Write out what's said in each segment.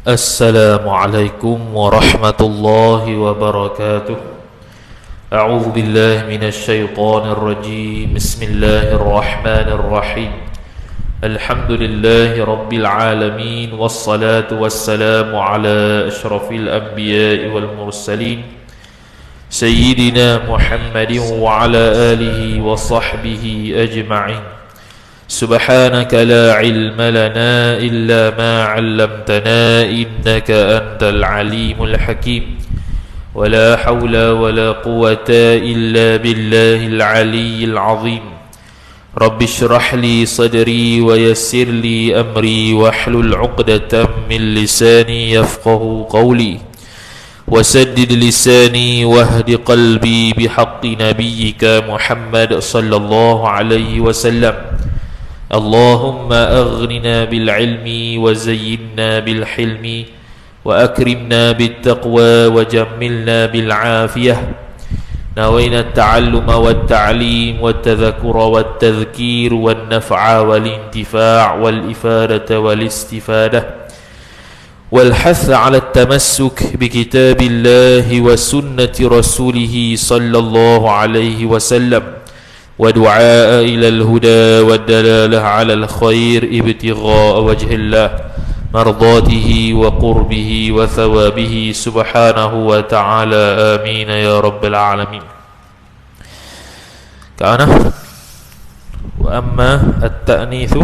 Assalamualaikum warahmatullahi wabarakatuh. A'udzu billahi minasy syaithanir rajim. Bismillahirrahmanirrahim. Alhamdulillahi rabbil alamin wassalatu wassalamu ala asyrafil anbiya'i wal mursalin sayyidina Muhammadin wa ala alihi wa sahbihi ajma'in. Subhanaka la ilma lana illa ma 'allamtana innaka antal alimul hakim. Wa la hawla wa la quwwata illa billahil aliyyil azim. Rabbi shrah li sadri wa yassir li amri wahlul 'uqdatam min lisani yafqahu qawli. Wasaddid lisani wahdi qalbi bihaqqi nabiyyika Muhammad sallallahu alaihi wasallam. Allahumma aghnina bil ilmi wa zayyinna bil hilmi wa akrimna bit taqwa wa jammilna bil afiyah. Nawayna at-ta'alluma wat ta'lim wat tadhakkura wat tadhkir wan naf'a wal intifa' wal ifadata wal istifadah wal hath 'ala at-tamassuk bi kitabillahi wa sunnati rasulih sallallahu alaihi wasallam. ودعاء إلى الهدى والدلالة على الخير ابتغاء وجه الله مرضاته وقربه وثوابه سبحانه وتعالى آمين يا رب العالمين. كان وأما التأنيث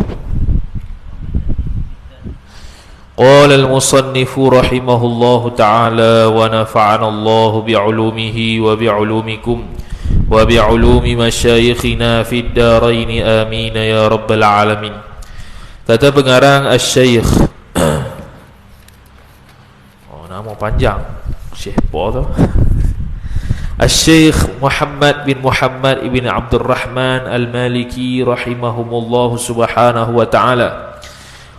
قال المصنف رحمه الله تعالى ونفعنا الله بعلومه وبعلومكم وبعلوم مشايخنا في الدارين آمين يا رب العالمين. Kata pengarang Asy-Syaikh nama panjang Syekh apa tu? Asy-Syaikh Muhammad bin Muhammad ibn Abdul Rahman Al-Maliki rahimahumullah subhanahu wa ta'ala.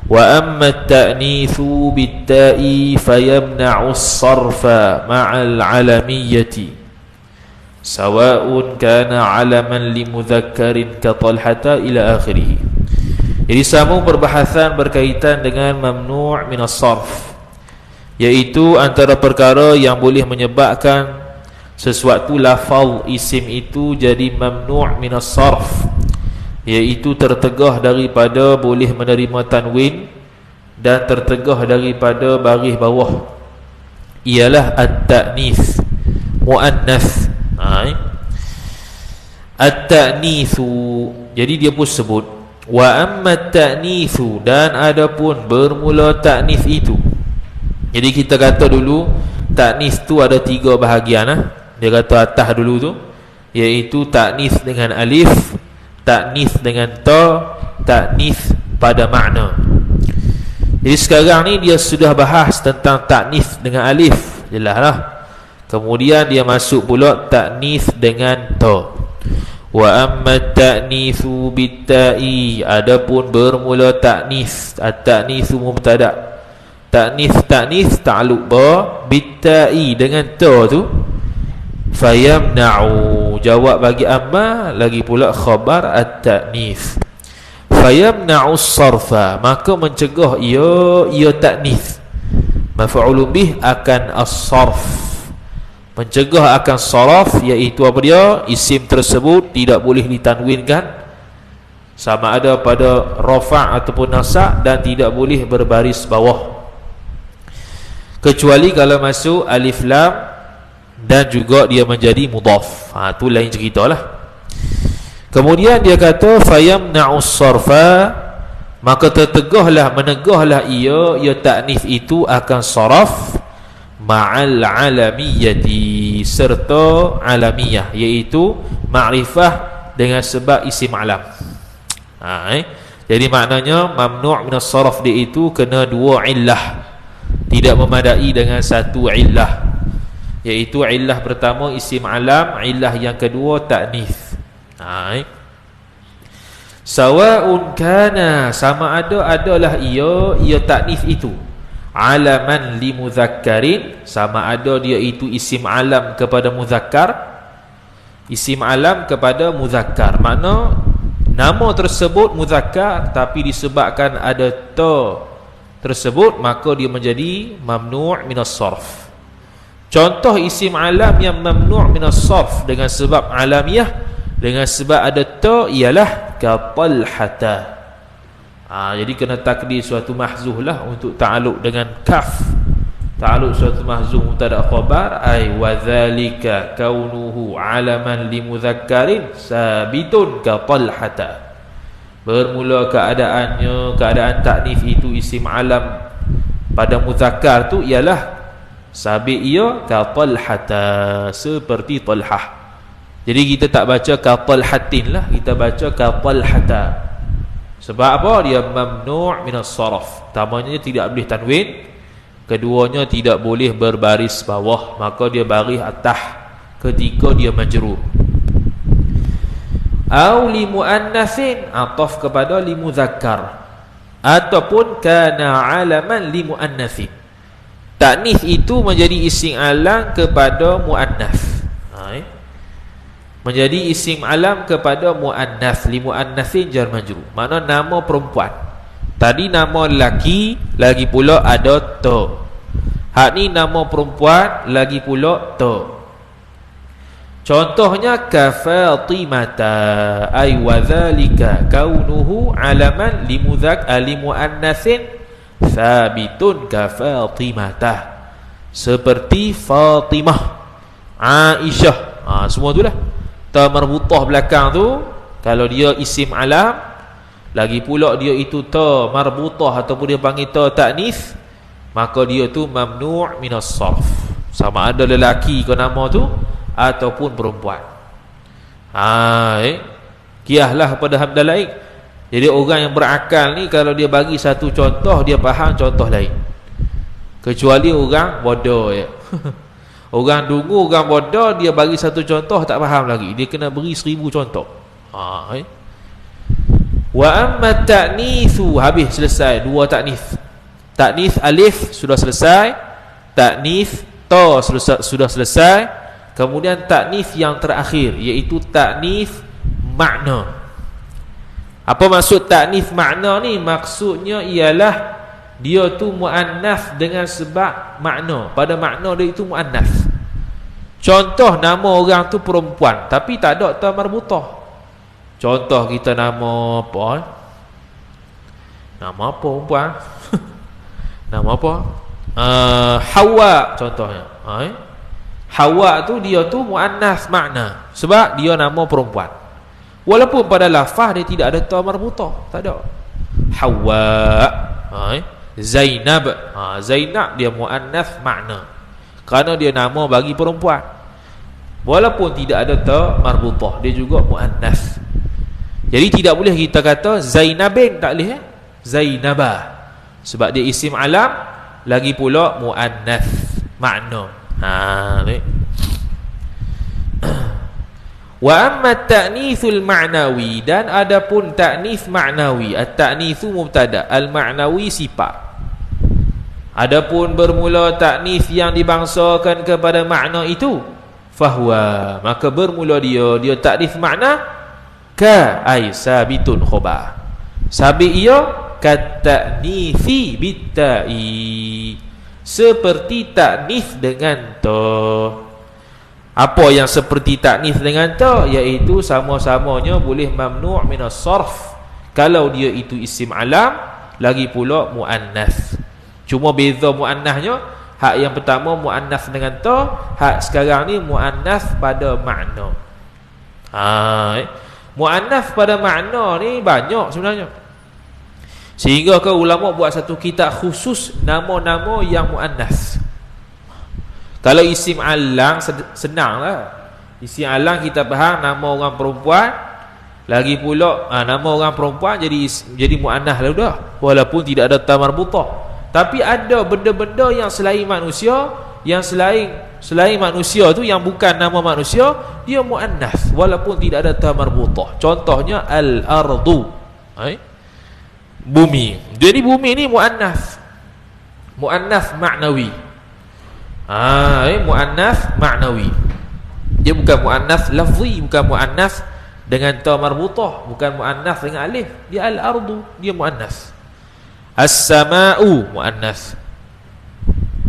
Wa amma at-ta'nithu bit-ta'i fayamna'u as-sarfa ma'al 'alamiyyati sawa'un kana 'alaman limudhakkarin ka Talhata ila akhirih. Jadi sambung perbahasan berkaitan dengan mamnu' min as-sarf, iaitu antara perkara yang boleh menyebabkan sesuatu lafaz isim itu jadi mamnu' min as-sarf, iaitu tertegah daripada boleh menerima tanwin dan tertegah daripada baris bawah, ialah at-ta'nits muannas. At-ta'nitsu, jadi dia pun sebut wa amma at-ta'nitsu, dan adapun bermula ta'nits itu. Jadi kita kata dulu ta'nits tu ada tiga bahagian. Dia kata atas dulu tu, iaitu ta'nits dengan alif, ta'nits dengan ta, ta'nits pada makna. Jadi sekarang ni dia sudah bahas tentang ta'nits dengan alif, jelaslah. Kemudian dia masuk pula ta'nits dengan ta. Wa amma ta'nitsu bit-ta'i, adapun bermula ta'nits, at-ta'nitsu mubtada', ta'nits ta'alluq ba, bit-ta'i dengan ta tu, fayamna'u, jawab bagi amma, lagi pula khabar at-ta'nits. Fayamna'u as-sarfa, maka mencegah ia ta'nits. Maf'ulun bih akan as-sarf, mencegah akan saraf, iaitu apa dia? Isim tersebut tidak boleh ditanwinkan, sama ada pada rafa' ataupun nasab, dan tidak boleh berbaris bawah, kecuali kalau masuk alif lam dan juga dia menjadi mudhaf. Itu lain ceritalah. Kemudian dia kata fayamna'us sarfa, maka tertegahlah, menegahlah ia ta'nits itu akan saraf ma'al 'alamiyyati, serta alamiyah, iaitu ma'rifah dengan sebab isim alam. Jadi maknanya mamnu' min as-sarf dia itu kena dua illah, tidak memadai dengan satu illah, iaitu illah pertama isim alam, illah yang kedua ta'nits. Sawa'un kana, sama adalah ia ta'nits itu, alaman li mudhakkarin, sama ada dia itu isim alam kepada muzakkar, isim alam kepada muzakkar, makna nama tersebut muzakkar tapi disebabkan ada ta tersebut, maka dia menjadi mamnu' minas sarf. Contoh isim alam yang mamnu' minas sarf dengan sebab alamiah, dengan sebab ada ta, ialah ka talhata. Jadi kena takdir suatu mahzuh lah untuk ta'aluk dengan kaf. Ta'aluk suatu mahzuh mubtada khabar, ay wa dzalika kaunuhu alaman li mudzakkarin sabitun ka talhata. Bermula keadaannya, keadaan taknif itu isim alam pada muzakkar tu ialah sabit ia ka talhata, seperti talhah. Jadi kita tak baca ka talhatin lah, kita baca ka talhata. Sebab apa? Dia mamnu' minas sarf. Pertamanya tidak boleh tanwin, keduanya tidak boleh berbaris bawah, maka dia baris atas ketika dia majrur. Au li muannatsin, ataf kepada li muzakkar, ataupun kana alaman li muannatsin. Taknis itu menjadi isim alam kepada muannas. Menjadi isim alam kepada muannas, li muannatsin jar majrur. Makna nama perempuan. Tadi nama lelaki, lagi pula ada ta. Hak ni nama perempuan, lagi pula ta. Contohnya ka Fatimata, ay wa dzalika kaunuhu alaman li muannatsin sabitun ka Fatimata, seperti Fatimah, Aisyah. Semua itulah ta marbutah belakang tu. Kalau dia isim alam, lagi pula dia itu ta marbutah ataupun dia panggil ta taknis, maka dia tu mamnu' minas sarf, sama ada lelaki ke nama tu ataupun perempuan. Kiahlah pada hamdah lain. Jadi orang yang berakal ni, kalau dia bagi satu contoh, dia faham contoh lain. Kecuali orang bodoh ya. Orang dungu, orang bodoh, dia bagi satu contoh tak faham lagi, dia kena beri 1000 contoh. Wa amma ta'nitsu, habis, selesai dua taknis. Taknis alif sudah selesai, taknis ta sudah selesai, kemudian taknis yang terakhir iaitu taknis makna. Apa maksud taknis makna ni? Maksudnya ialah dia tu muannas dengan sebab makna. Pada makna dia itu muannas. Contoh, nama orang tu perempuan tapi tak ada ta marbutah. Contoh kita nama apa? Nama apa perempuan? Nama apa? Hawa contohnya. Hawa tu dia tu muannas makna sebab dia nama perempuan. Walaupun pada lafaz dia tidak ada ta marbutah, tak ada. Hawa. Zainab, Zainab dia muannas makna kerana dia nama bagi perempuan. Walaupun tidak ada ta marbutah, dia juga muannas. Jadi tidak boleh kita kata Zainabin, tak boleh Zainabah, sebab dia isim alam, lagi pula muannas makna. Wa amma ta'nitsul ma'nawi, dan adapun ta'nits ma'nawi, at-ta'nitsu mubtada, al-ma'nawi sifat. Adapun bermula ta'nits yang dibangsakan kepada makna itu, fahuwa, maka bermula dia ta'nits makna ka ay sabitun khabar, sabit ia ka ta'nitsi bitta'i, seperti ta'nits dengan ta. Apa yang seperti taknis dengan ta? Iaitu sama-samanya boleh mamnu' minas sarf kalau dia itu isim alam, lagi pula muannas. Cuma beza muannasnya, hak yang pertama muannas dengan ta, hak sekarang ni muannas pada makna. Muannas pada makna ni banyak sebenarnya, sehingga ke ulama buat satu kitab khusus nama-nama yang muannas. Kalau isim alang senang lah. Isim alang kita faham nama orang perempuan, lagi pula nama orang perempuan jadi muannas lah dah, walaupun tidak ada ta marbutah. Tapi ada benda-benda yang selain manusia, yang selain manusia tu, yang bukan nama manusia, dia muannas walaupun tidak ada ta marbutah. Contohnya al-ardu, bumi. Jadi bumi ni muannas, muannas maknawi. Muannas maknawi. Dia bukan muannas lafzi, bukan muannas dengan ta marbutah, bukan muannas dengan alif. Dia al-ardu, dia muannas. As-sama'u muannas.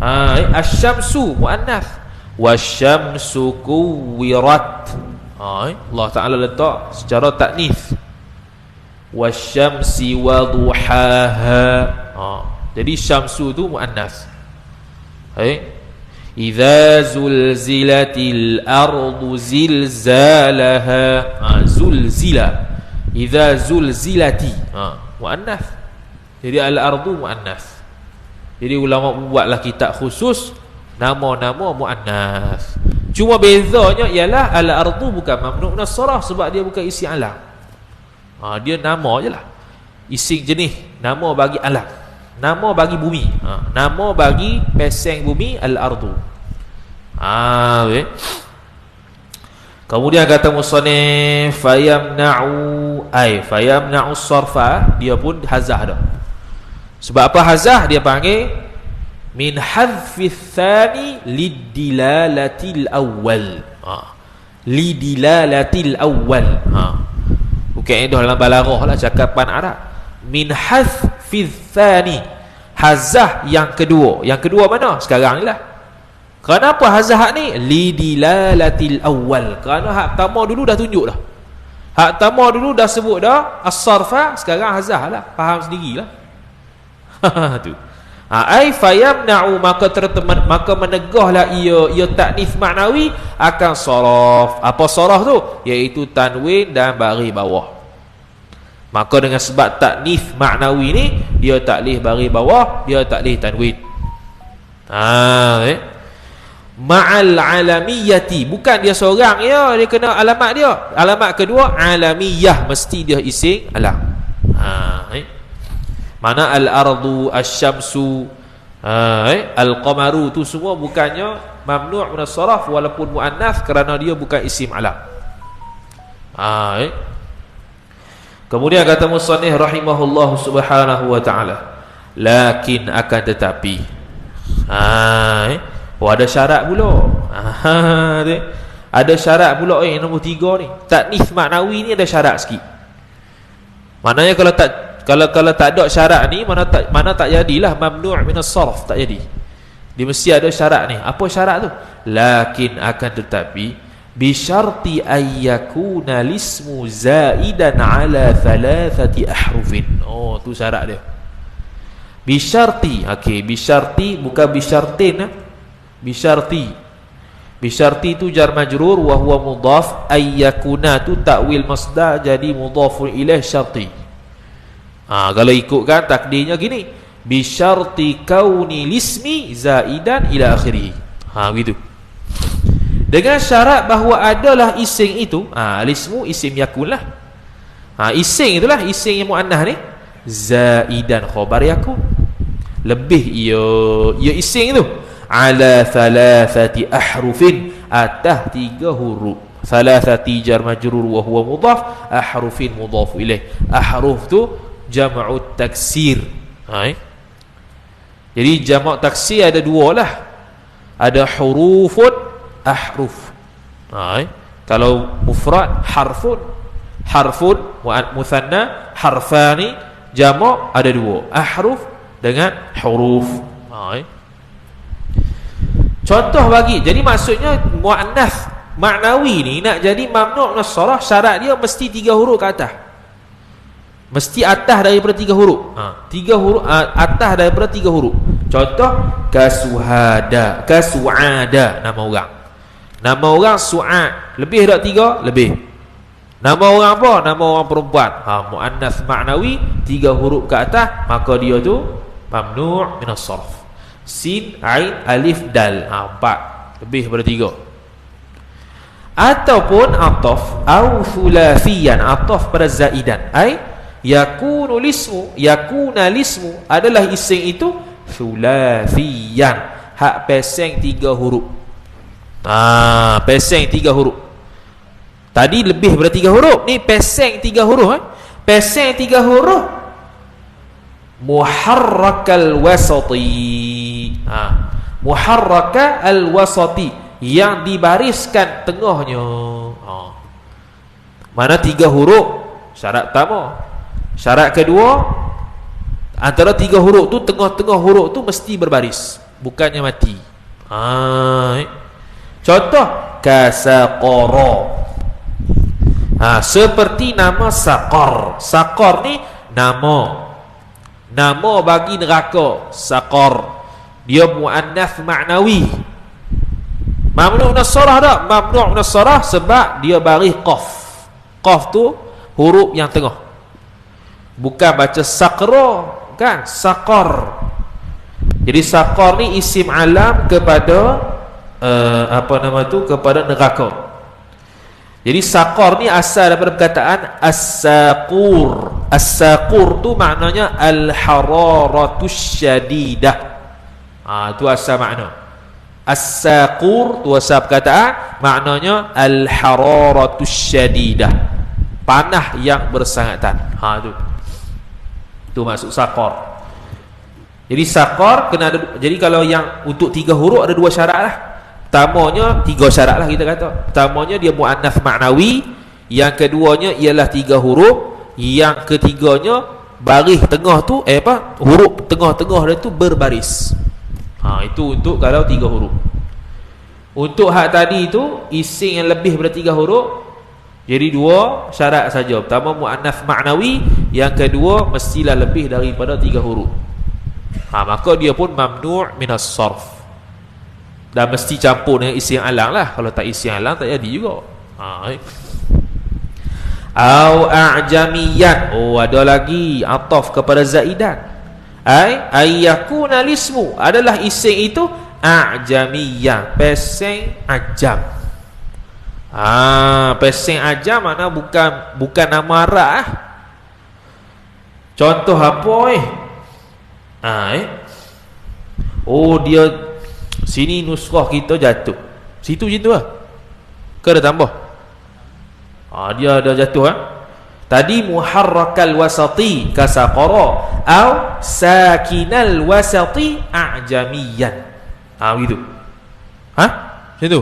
Asy-syamsu muannas. Wasyamsu kuwirat. Allah Ta'ala letak secara taknis. Wasyamsi waduhaha. Jadi syamsu tu muannas. Idza zulzilatil ardu zilzalaha. Zulzila. Idza zulzilati. Muannas. Jadi al-ardu muannas. Jadi ulama buatlah kitab khusus nama-nama muannas. Cuma bezanya ialah al-ardu bukan mamnu' min as-sarah sebab dia bukan isim alam. Dia nama jelah. Isim jenis, nama bagi alam. Nama bagi bumi. Nama bagi peseng bumi al-ardu. Kemudian kata musannif fayamna'u sarfa, dia pun hazah dah. Sebab apa hazah? Dia panggil min hadfi tsani lidilalatil awwal. Lidilalatil awwal. Bukan itu dalam balaghah lah, cakapan Arab. Min hadfi tsani, hazah yang kedua. Yang kedua mana? Sekarang ni lah. Kenapa hazah ni? Lidilalatil awwal. Kerana hak pertama dulu dah tunjuk dah. Hak pertama dulu dah sebut dah as-sarfa, sekarang hazah lah. Faham sendirilah. Tu. Ai fayamna'u, maka menegahlah ia taknis maknawi akan saraf. Apa saraf tu? Iaitu tanwin dan baris bawah. Maka dengan sebab taknis maknawi ni, dia taklif baris bawah, dia taklif tanwin. Ma'al alamiyati, bukan dia seorang ya, dia kena alamat dia. Alamat kedua alamiyah, mesti dia isim alam. Mana al-ardu, asy-syamsu, al-qamaru, tu semua bukannya mamnu' min as-saraf walaupun muannas kerana dia bukan isim alam. Kemudian kata musannif rahimahullah subhanahu wa ta'ala, lakin akan tetapi ada syarat pula. Ada syarat pula nombor 3 ni. Taknis maknawi ni ada syarat sikit. Maknanya kalau tak ada syarat ni, mana tak jadilah mamnu' min as-sarf, tak jadi. Dia mesti ada syarat ni. Apa syarat tu? Lakin akan tetapi bi syarti ayyakuna lismu zaidan ala thalathati ahrufin. Tu syarat dia. Bi syarti, bi syarti bukan bi syartin. Bi syarti. Bi syarti tu jar majrur wa huwa mudhaf, ayyakuna tu ta'wil masdar jadi mudhafun ilaih syarti. Kalau ikutkan takdirnya gini, bi syarti kauni lismi zaidan ila akhirih. Begitu. Dengan syarat bahawa adalah isim itu, lismu isim yakun lah. Isim itulah isim yang muannah ni, zaidan khabar yakun. Lebih ia isim itu ala thalathati ahrufin, atas 3 huruf. Thalathati jar majrur wa huwa mudhaf, ahrufin mudhaf ilaih. Ahruf tu jam'u taksir. Jadi jamak taksir ada 2 lah. Ada hurufun, ahruf. Kalau mufrad harfun, muthanna harfani, jamak ada 2, ahruf dengan huruf. Contoh bagi, jadi maksudnya muannas maknawi ni nak jadi mamnu' min as-sarah, syarat dia mesti 3 huruf ke atas. Mesti atas daripada 3 huruf. 3 huruf atas daripada 3 huruf. Contoh kasuhada, kasuada, nama orang. Nama orang Su'ad, lebih tak 3? Lebih. Nama orang apa? Nama orang perempuan. Muannas maknawi 3 huruf ke atas, maka dia tu mamnu' min as-sarf. Sin, ain, alif, dal. 4 lebih daripada 3. Ataupun ataf au thulafiyan, ataf pada zaidan. Yakunu lismu adalah isim itu thulafiyan, hak peseng 3 huruf. Peseng 3 huruf. Tadi lebih daripada 3 huruf, ni peseng 3 huruf. Peseng 3 huruf muharrakal wasati. Muharraka al-wasati, yang dibariskan tengahnya. Mana 3 huruf? Syarat pertama. Syarat kedua, Antara 3 huruf tu, tengah-tengah huruf tu mesti berbaris, bukannya mati. Contoh kasaqara. Seperti nama Saqar. Saqar ni nama bagi neraka. Saqar dia muannas ma'nawi. Mamnu' min as-sarah tak? Mamnu' min as-sarah sebab dia baris qaf. Qaf tu huruf yang tengah. Bukan baca saqra, kan? Saqar. Jadi saqar ni isim alam kepada kepada neraka. Jadi saqar ni asal daripada perkataan as-saqur. As-saqur tu maknanya al-hararatus syadidah. Itu asal makna. As-saqur tu asal perkataan, maknanya al-hararatus syadidah, panah yang bersangatan. Tu maksud saqar. Jadi saqar kena ada. Jadi kalau yang untuk 3 huruf ada 2 syarat lah. Pertamanya 3 syarat lah kita kata. Pertamanya dia muannas ma'nawi, yang keduanya ialah 3 huruf, yang ketiganya baris tengah tu huruf tengah-tengah dia tu berbaris. Itu untuk kalau 3 huruf. Untuk hak tadi tu isim yang lebih daripada 3 huruf, jadi 2 syarat saja. Pertama muannas ma'nawi, yang kedua mestilah lebih daripada 3 huruf. Maka dia pun mamnu' minas sarf. Dan mesti campur dengan isim alang lah. Kalau tak isim alang tak jadi juga. Au a'jamiyan. Ada lagi ataf kepada zaidan. Ayyakuna lismu, adalah isim itu a'jamiyah, peseng ajam. Peseng ajam makna bukan nama Arab. Contoh apa dia sini nusrah kita jatuh, situ je tu lah, ke ada tambah? Dia ada jatuh. Tadi muharrakal wasati kasaqara au sakinal wasati a'jamiyan. Begitu. Macam tu.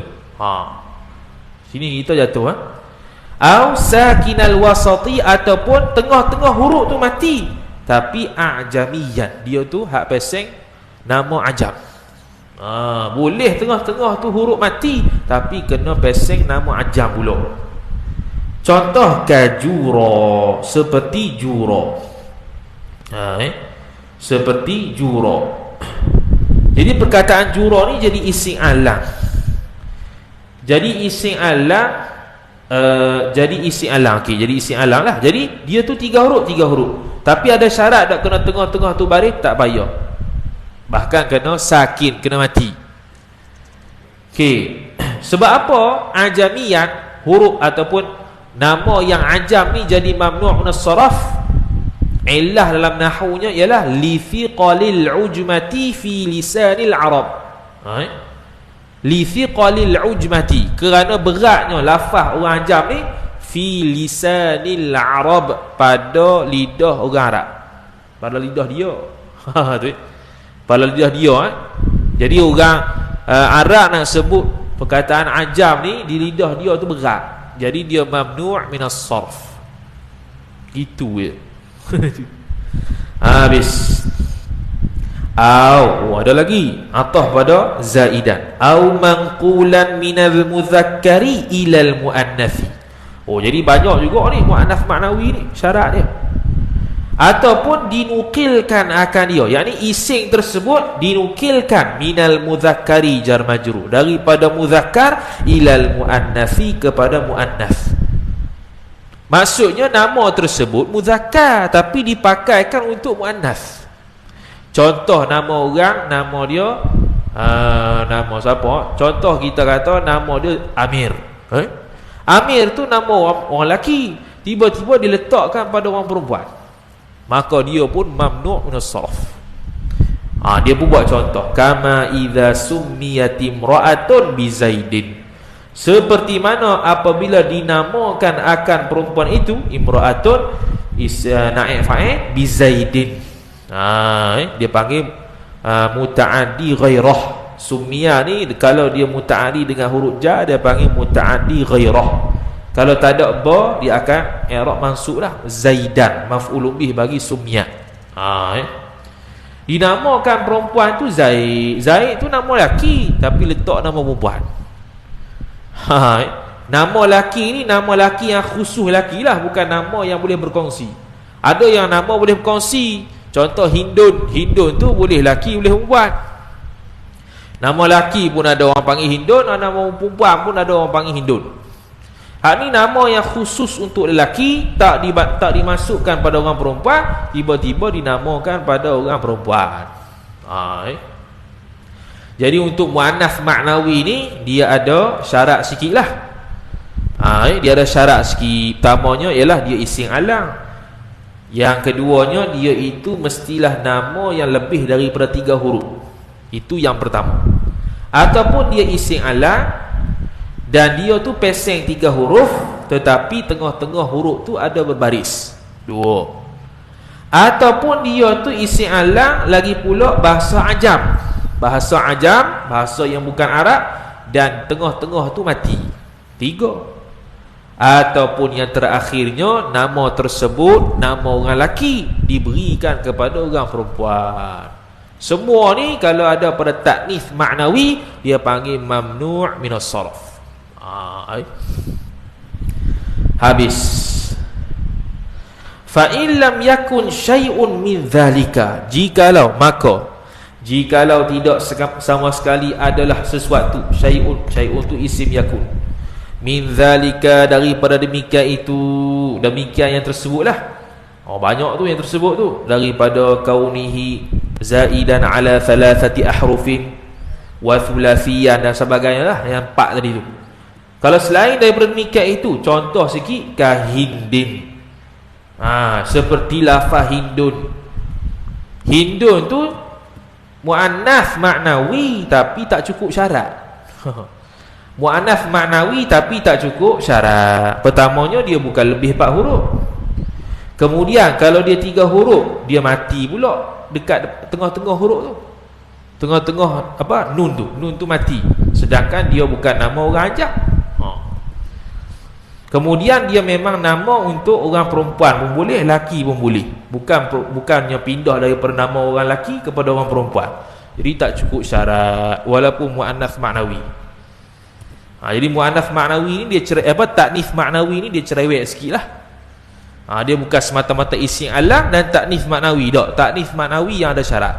Sini kita jatuh. Au sakinal wasati, ataupun tengah-tengah huruf tu mati tapi a'jamiyan, dia tu hak peseng nama ajam. Boleh tengah-tengah tu huruf mati tapi kena peseng nama ajam pula. Contoh kajura, seperti jura. Seperti jura. Jadi perkataan jura ni jadi isim alam. Jadi isim alam jadi isim alam. Jadi isim alam lah. Jadi dia tu 3 huruf. Tapi ada syarat tak kena tengah-tengah tu baris, tak payah. Bahkan kena sakin, kena mati. Sebab apa? Ajamiyan, huruf ataupun nama yang ajam ni jadi mamnu' min as-sarf. Illah dalam nahwunya ialah li thiqalil ujmati fi lisanil arab. Li thiqalil ujmati, kerana beratnya lafaz orang ajam ni fi lisanil arab, pada lidah orang Arab, pada lidah dia. Pada lidah dia. Jadi orang Arab nak sebut perkataan ajam ni di lidah dia tu berat. Jadi dia mamnu' minas sarf. Itu je. Habis. Ada lagi ataf pada zaidan. Au manqulan minal muzakkari ilal muannathi. Jadi banyak juga ni muannas ma'nawi ni syarat dia. Ataupun dinukilkan akan dia, yakni isim tersebut dinukilkan minal muzakkari jar majrur, daripada muzakkar ilal muannatsi, kepada muannas. Maksudnya nama tersebut muzakkar tapi dipakaikan untuk muannas. Contoh nama orang, nama dia nama siapa? Contoh kita kata nama dia Amir. Amir tu nama orang lelaki, tiba-tiba diletakkan pada orang perempuan, maka dia pun mamnu' min as-sarf. Dia pun buat contoh, kama idza summiyat imra'atun bi Zaidin, seperti mana apabila dinamakan akan perempuan itu imra'atun naib fa'il bi Zaidin. Dia panggil muta'addi ghairah. Summiya ni kalau dia muta'addi dengan huruf jar, dia panggil muta'addi ghairah. Kalau tak ada ba, dia akan i'rab mansub lah. Zaidan maf'ulun bih bagi summiya. Dinamakan perempuan tu Zaid. Zaid tu nama lelaki tapi letak nama perempuan. Nama lelaki ni nama lelaki yang khusus lelaki lah, bukan nama yang boleh berkongsi. Ada yang nama boleh berkongsi. Contoh Hindun. Hindun tu boleh lelaki boleh perempuan. Nama lelaki pun ada orang panggil Hindun, nama perempuan pun ada orang panggil Hindun. Hak ni nama yang khusus untuk lelaki, tak dimasukkan pada orang perempuan, tiba-tiba dinamakan pada orang perempuan. Jadi untuk muannas maknawi ni dia ada syarat sikit lah. Dia ada syarat sikit. Pertamanya ialah dia isim alang. Yang keduanya dia itu mestilah nama yang lebih daripada 3 huruf. Itu yang pertama. Ataupun dia isim alang dan dia tu peseng 3 huruf, tetapi tengah-tengah huruf tu ada berbaris 2. Ataupun dia tu isim alang lagi pula bahasa ajam. Bahasa ajam, bahasa yang bukan Arab, dan tengah-tengah tu mati 3. Ataupun yang terakhirnya nama tersebut nama orang lelaki diberikan kepada orang perempuan. Semua ni kalau ada pada taknis maknawi dia panggil mamnu' minas sarf. Habis. Fa in lam yakun syai'un min dzalika, jikalau tidak sama sekali adalah sesuatu, syai'un tu isim yakun, min dzalika daripada demikian itu, demikian yang tersebutlah. Banyak tu yang tersebut tu, daripada kaunihi zaidan ala thalathati ahrufin wa thulathiyan dan sebagainya lah, yang 4 tadi tu. Kalau selain daripada demikian itu, contoh sikit, kahindin. Seperti lafaz hindun. Hindun tu muannas maknawi tapi tak cukup syarat. Muannas maknawi tapi tak cukup syarat. Pertamanya dia bukan lebih 4 huruf. Kemudian kalau dia 3 huruf, dia mati pula dekat tengah-tengah huruf tu. Tengah-tengah nun tu mati. Sedangkan dia bukan nama orang ajam. Kemudian dia memang nama untuk orang perempuan pun boleh, lelaki pun boleh. Bukannya pindah daripada nama orang lelaki kepada orang perempuan. Jadi tak cukup syarat walaupun muannas maknawi. Jadi muannas maknawi ni dia taknis maknawi ni dia cerewet sikitlah. Dia bukan semata-mata isim alam dan taknis maknawi dak. Taknis maknawi yang ada syarat.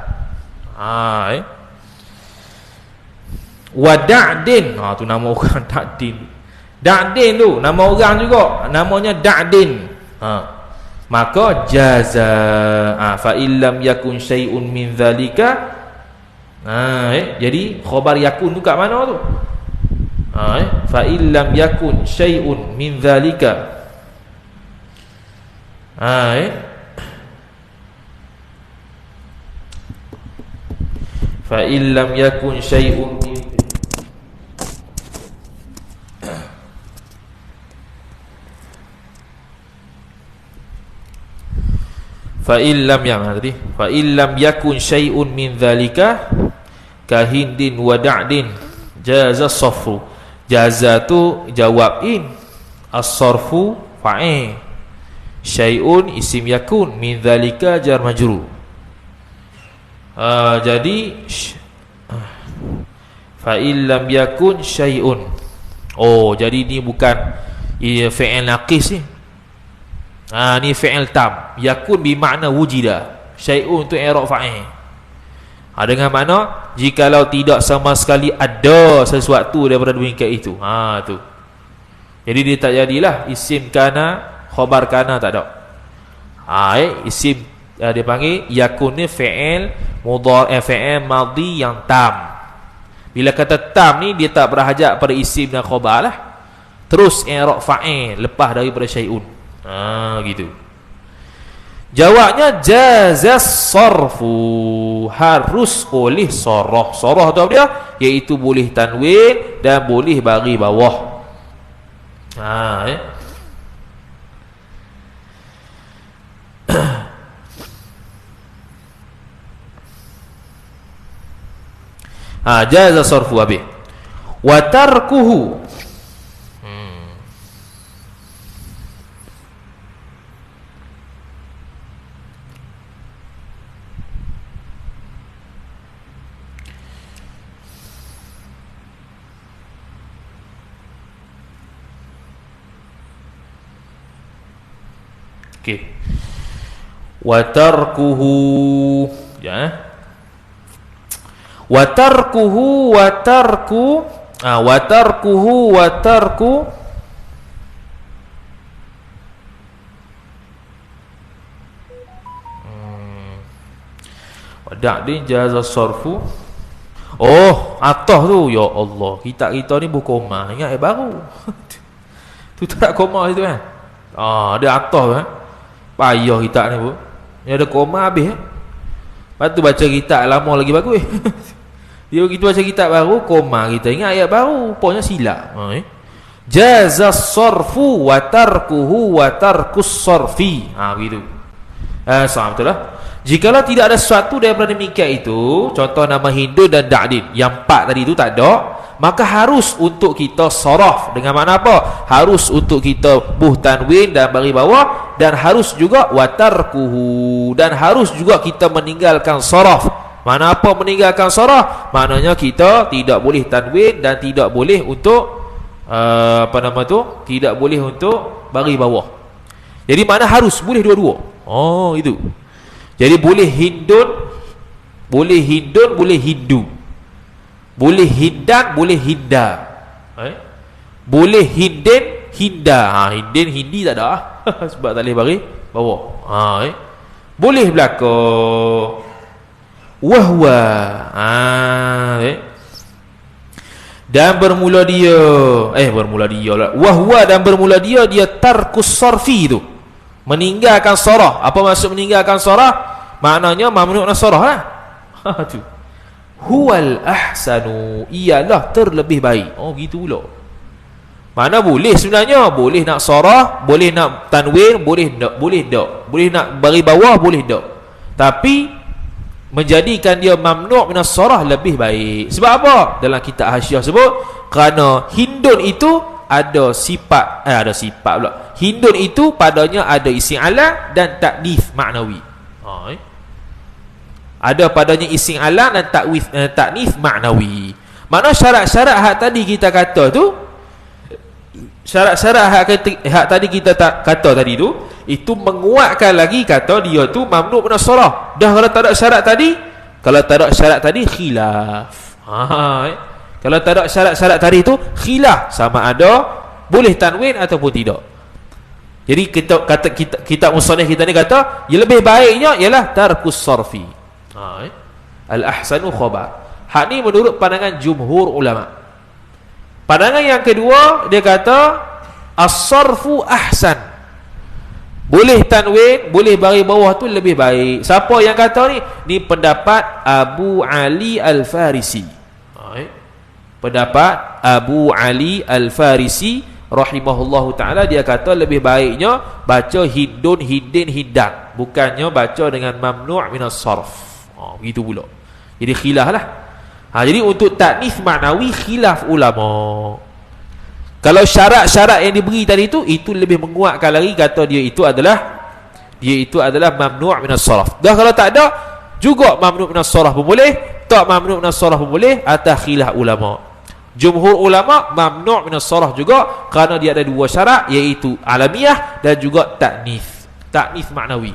Wa da'din. Tu nama orang da'din. Da'din tu nama orang juga, namanya Da'din. Maka jaza. Fa illam yakun syai'un min dzalika. Jadi khabar yakun tu kat mana tu? Fa illam yakun syai'un min dzalika. Fa illam yakun syai'un min fa illam yakun syai'un min dzalika kahindin wa da'din jaza sarfu. Jaza tu jawab in, as-sarfu fa'il, syai'un isim yakun, min dzalika jar majrur. Jadi fa illam yakun syai'un. Jadi ni bukan fi'il naqis ni. Ni fi'il tam. Yakun bermakna wujida. Syai'un tu i'rab fa'il. Dengan makna jikalau tidak sama sekali ada sesuatu daripada demikian itu. Tu. Jadi dia tak jadilah isim kana, khabar kana tak ada. Isim dia panggil yakun ni fi'il mudhari', fi'il madhi yang tam. Bila kata tam ni dia tak berhajat pada isim dan khabar lah. Terus i'rab fa'il lepas daripada syai'un. Gitu. Jawabnya jazas sarfu, harus boleh sarah. Sarah tu apa dia? Iaitu boleh tanwin dan boleh bagi bawah. Jazas sarfu habis. Wa tarkuhu. Okey. Wa tarkuhu, ya. Wa tarkuhu wa tarku, wa tarkuhu wa tarku wadak din jaza sarfu. Oh, atas tu, ya Allah, kita ni berkoma, ingat baru. Tu tak koma situ kan. Ada atas kan. Payah kita ni pun. Ni ada koma habis. Lepas tu baca kitab lama lagi bagus. Dia begitu baca kitab baru, koma kita ingat ayat baru, pokoknya silap. Jaza sarfu wa tarkuhu wa tarkus sarfi. Begitu. Sama betul lah. Jikalau tidak ada sesuatu daripada demikian itu, contoh nama Hindu dan Da'din, yang 4 tadi itu tak ada, maka harus untuk kita saraf. Dengan makna apa? Harus untuk kita buh tanwin dan bagi bawah, dan harus juga watarkuhu, dan harus juga kita meninggalkan saraf. Mana apa meninggalkan saraf? Maknanya kita tidak boleh tanwin dan tidak boleh untuk tidak boleh untuk bagi bawah. Jadi mana harus, boleh dua-dua. Itu. Jadi boleh hindun, boleh hindun, boleh hindu. Boleh hindan, boleh hinda. Boleh hinden, hinda. Hinden, hindi tak ada. Sebab tak boleh bagi bawah. Boleh belakang. Wahwa. Dan bermula dia. Bermula dia lah. Wahwa dan bermula dia tarkus sarfi tu. Meninggalkan sarah. Apa maksud meninggalkan sarah? Maknanya mamnu' nasarah lah. Tu. Huwal ahsanu, ialah terlebih baik. Gitu pula. Mana boleh sebenarnya, boleh nak sarah, boleh nak tanwin, boleh tak, boleh tak. Boleh nak bagi bawah, boleh tak. Tapi menjadikan dia mamnu' minas sarah lebih baik. Sebab apa? Dalam kitab Hasyiah sebut kerana hindun itu ada sifat pula. Hindun itu padanya ada isim ala dan taknif maknawi. Ada padanya isim ala dan taknif maknawi. Mana syarat-syarat hak tadi kita kata tu, syarat-syarat hak tadi kita kata tadi tu, itu menguatkan lagi kata dia tu mamnu' minas sarah. Dah kalau tak ada syarat tadi, khilaf. Kalau tak ada syarat-syarat tadi tu khilaf, sama ada boleh tanwin ataupun tidak. Jadi kita musannif kita ni kata yang lebih baiknya ialah tarkus sarfi. Al-ahsanu khabar. Hak ni menurut pandangan jumhur ulama. Pandangan yang kedua, dia kata as-sarfu ahsan. Boleh tanwin, boleh bagi bawah tu lebih baik. Siapa yang kata ni? Ni pendapat Abu Ali Al-Farisi. Pendapat Abu Ali Al-Farisi rahimahullahu ta'ala, dia kata lebih baiknya baca hindun, hindin, hindan, bukannya baca dengan mamnu' minas sarf. Begitu pula. Jadi khilaf lah. Jadi untuk taknif maknawi khilaf ulama. Kalau syarat-syarat yang diberi tadi itu lebih menguatkan lagi kata dia itu adalah mamnu' minas sarf. Dah kalau tak ada juga mamnu' minas sarf pun boleh, tak mamnu' minas sarf pun boleh, atas khilaf ulama. Jumhur ulama mamnu' minas sarf juga kerana dia ada dua syarat, iaitu alamiah dan juga taknif maknawi.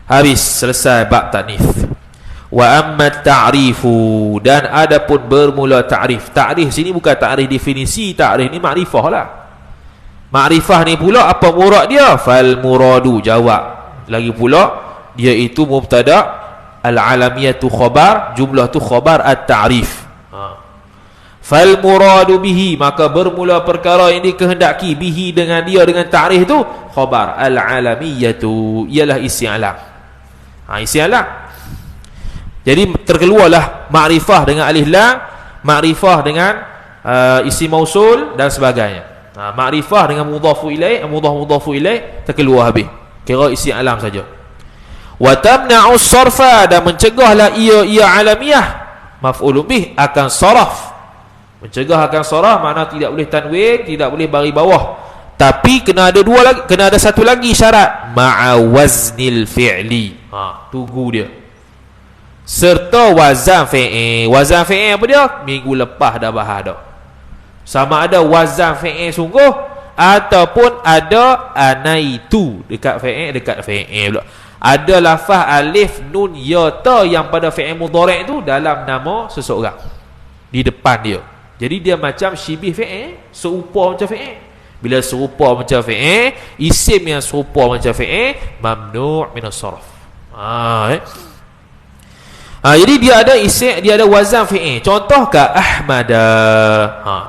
Habis, selesai bab ta'nif. Wa amma ta'rifu, dan adapun bermula ta'rif. Ta'rif sini bukan ta'rif definisi, ta'rif ni makrifah lah. Makrifah ni pula apa murad dia? Fal muradu, jawab. Lagi pula dia itu mubtada, al-alamiyatu khabar, jumlah tu khabar at-ta'rif. Fal muradu bihi, maka bermula perkara yang dikehendaki bihi dengan dia, dengan ta'rif tu khabar. Al-alamiyatu ialah isim alam. Isim alam. Jadi terkeluarlah makrifah dengan alif lam, makrifah dengan isim mausul dan sebagainya. Makrifah dengan mudhafu ilaih, mudhafu ilaih terkeluar habis. Kira isim alam saja. Wa tamna'u sarfa, dan mencegahlah ia alamiah, maf'ulun bih, akan saraf. Mencegah akan saraf makna tidak boleh tanwin, tidak boleh bagi bawah. Tapi kena ada dua lagi, kena ada satu lagi syarat, ma'a waznil fi'li. Tunggu dia. Serta wazan fi'il. Wazan fi'il apa dia? Minggu lepas dah bahas dah. Sama ada wazan fi'il sungguh ataupun ada anaitu dekat fi'il pula. Ada lafaz alif nun ya ta yang pada fi'il mudhari' tu dalam nama seseorang di depan dia. Jadi dia macam syibih fi'il, serupa macam fi'il. Bila serupa macam fi'il, isim yang serupa macam fi'il, mamnu' min as-sarf. Jadi dia ada isim, dia ada wazan fi'il. Contoh ka ahmada.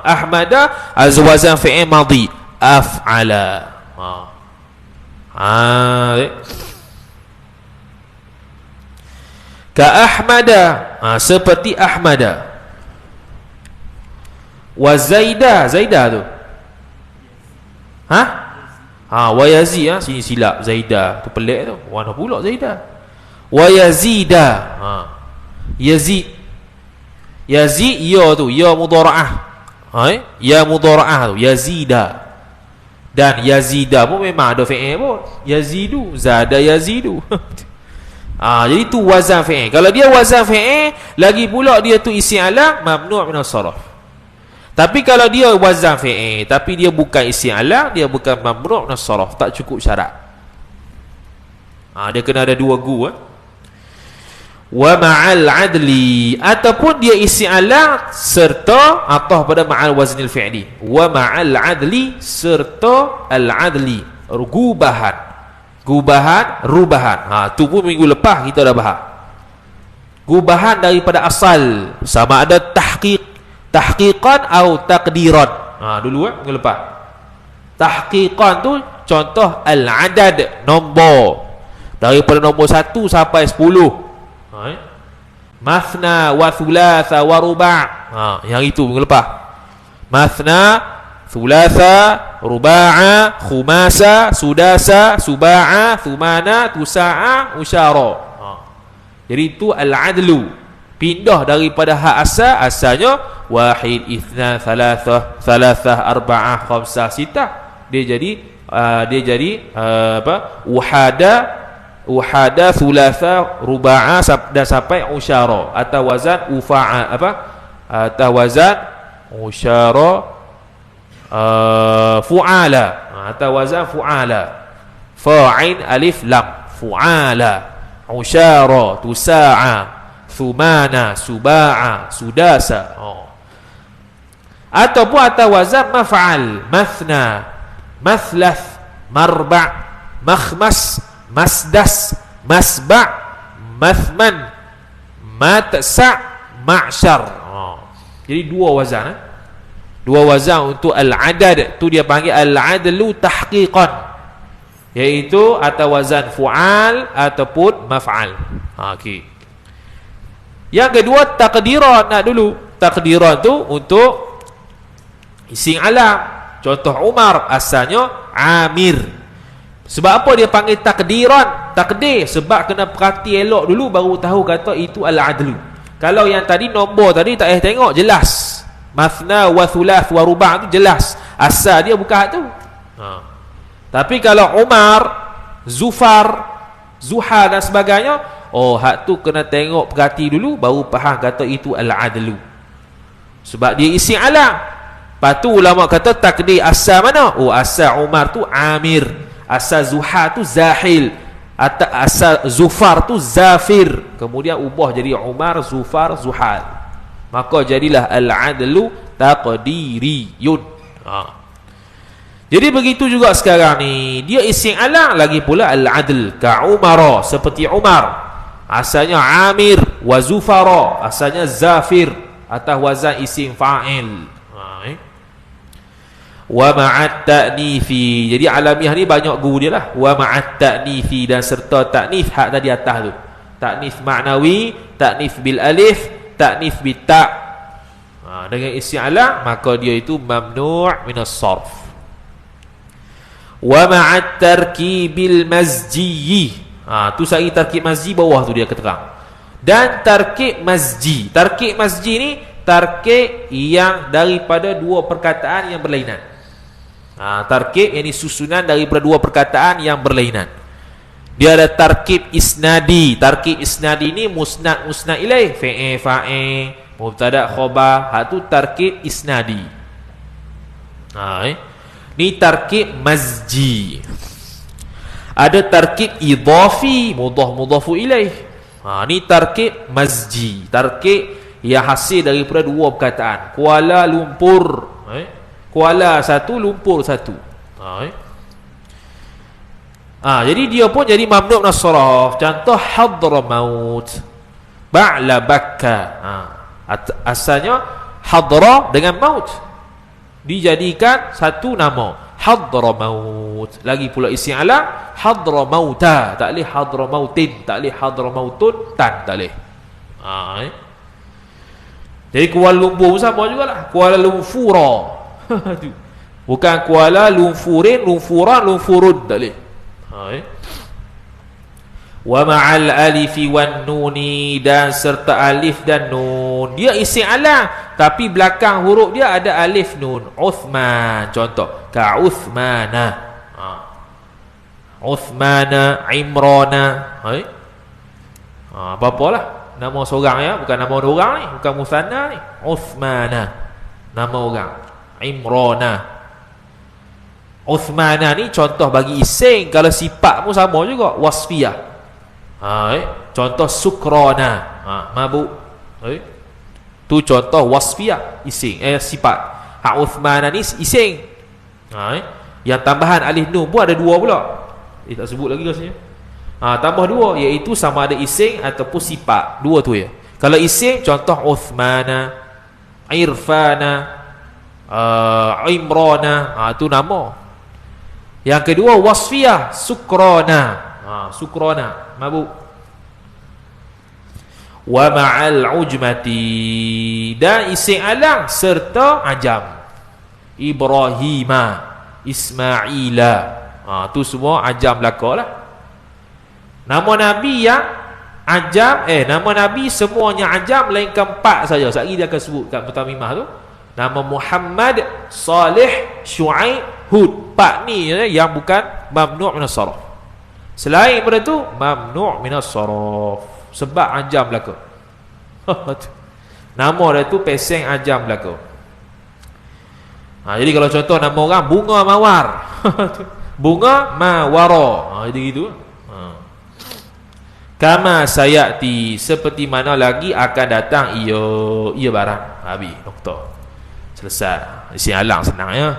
Ahmada az wazan fi'il madhi, af'ala. Ka ahmada, seperti ahmada. Wa zaida, zaida tu wa yazid, sini silap zaida tu, pelik tu, mana pula zaida. Wa yazida, yazid, yazid ya tu, ya mudhara'ah, ya mudhara'ah tu, yazida. Dan yazida pun memang ada fi'il pun, yazidu, zada yazidu. Jadi tu wazan fi'il. Kalau dia wazan fi'il, lagi pula dia tu isim alam, mamnu' min as-sarf. Tapi kalau dia wazan fi'il tapi dia bukan isim alam, dia bukan mamnu' min as-sarf, tak cukup syarat. Dia kena ada dua gu. Wa ma'al adli, ataupun dia isim alam serta atau pada ma'al waznil fi'li. Wa ma'al adli serta al-adli, gubahan. Gubahan, rubahan. Tu pun minggu lepas kita dah bahas. Gubahan daripada asal, sama ada tahqiqan atau taqdiran. Dulu minggu lepas. Tahqiqan tu contoh al-adad, nombor. Daripada nombor 1 sampai 10. Mathna wa thulatha wa ruba'. Yang itu minggu lepas. Mathna, thulatha, ruba'a, khumasa, sudasa, suba'a, thumana, tusa'a, usyara. Jadi itu al-adlu, pindah daripada hak asal. Asalnya wahid, ithna, thalathah, arba'ah, khamsah, sitah. Dia jadi uhada, thulatha, ruba'a dan sampai usyara, atau wazan ufa'a, atau wazan usyara, fu'ala, atau wazan fu'ala, fa'in alif lam, fu'ala, usyara, tusa'a, thumana, suba'a, sudasa. Ataupun atau wazan maf'al, mathna, mathlath, marba', makhmas, masdas, masba', mathman, matsa', ma'syar. Jadi dua wazan. Dua wazan untuk al-adad tu dia panggil al-adlu tahqiqan, iaitu atau wazan fu'al ataupun maf'al. Okey. Yang kedua taqdiran. Dulu taqdiran tu untuk isim alam. Contoh Umar, asalnya Amir. Sebab apa dia panggil takdiran, takdir? Sebab kena perhati elok dulu baru tahu kata itu al-adlu. Kalau yang tadi nombor tadi tak payah tengok, jelas. Mathna wa thulath wa ruba' tu jelas asal dia bukan hak tu. Tapi kalau Umar, Zufar, Zuha dan sebagainya, hak tu kena tengok perhati dulu baru faham kata itu al-adlu. Sebab dia isim alam. Lepas tu ulama kata takdir asal mana? Asal Umar tu Amir, asal Zuha tu Zahil, atau asal Zufar tu Zafir, kemudian ubah jadi Umar, Zufar, Zuhal. Maka jadilah al-adlu taqdiriyun. Jadi begitu juga sekarang ni, dia isim alam lagi pula al-adl. Ka Umara, seperti Umar, asalnya Amir, wa Zufara, asalnya Zafir, atau wazan isim fa'il. Wa ma'at ta'nifi. Jadi alamiah ni banyak guru dia lah. Wa ma'at ta'nifi, dan serta ta'nif hak tadi atas tu. Ta'nif ma'nawi, ta'nif bil alif, ta'nif bil ta'. Dengan isim alam maka dia itu mamnu' min as-sarf. Wa ma'at tarkibil mazji. Tu sari tarkib mazji bawah tu dia keterang. Dan tarkib mazji. Tarkib mazji ni tarkib yang daripada dua perkataan yang berlainan. Tarkib yang ini susunan daripada dua perkataan yang berlainan. Dia ada tarkib isnadi. Tarkib isnadi ni musnad ilaih, fi'il fa'il, mubtada khabar. Tu tarkib isnadi. Ni tarkib mazji. Ada tarkib idhafi, mudhafu ilaih. Ni tarkib mazji, tarkib yang hasil daripada dua perkataan. Kuala Lumpur, Kuala satu, Lumpur satu. Jadi dia pun jadi mamnu' min as-sarf. Contoh Hadramaut, Ba'la Bakka. Asalnya Hadra dengan maut dijadikan satu nama, Hadramaut. Lagi pula isi alam Hadramauta, tak boleh Hadramautin, tak boleh Hadramautun, tak boleh. Jadi Kuala Lumpur sama jugalah, Kuala Lumpura. Bukan Kuala Lumfurin, Lumfuran, Lumfurun, tak boleh. Wa ma'al alifi wan nuni, dan serta alif dan nun. Dia isi alam tapi belakang huruf dia ada alif nun. Uthman, contoh ka Uthmana. Uthmana, Imrana. Apa-apalah nama seorang ya, bukan nama orang ni, bukan musanna ni. Uthmana nama orang, Imrana. Uthmana ni contoh bagi ising. Kalau sifat pun sama juga, wasfiyah. Contoh Sukrana, mabuk. Tu contoh wasfiyah, ising, sifat. Uthmana ni ising. Yang tambahan alif nun pun ada dua pula. Tak sebut lagi rasanya. Tambah dua, iaitu sama ada ising ataupun sifat. Dua tu ya. Kalau ising contoh Uthmana, Irfana, Imrana, tu nama. Yang kedua wasfiyah, Sukrana. Sukrana, mabuk. Wa ma'al ujmati, dan ising alam serta ajam. Ibrahima, Ismaila. Tu semua ajam belaka lah. Nama Nabi yang ajam, nama Nabi semuanya ajam, melainkan 4 saja. Sekali dia akan sebut kat Mutamimah tu. Nama Muhammad, Salih, Syuaib, Hud. 4 ni yang bukan mamnu' min as-sarf. Selain daripada tu mamnu' min as-sarf, sebab ajam belaka. Nama dia tu peseng ajam belaka. Jadi kalau contoh nama orang Bunga Mawar, Bunga Mawara, jadi gitu. Kama sayati, seperti mana lagi akan datang ia barang. Habis, nokta. Selesai. Isi alang senang ya.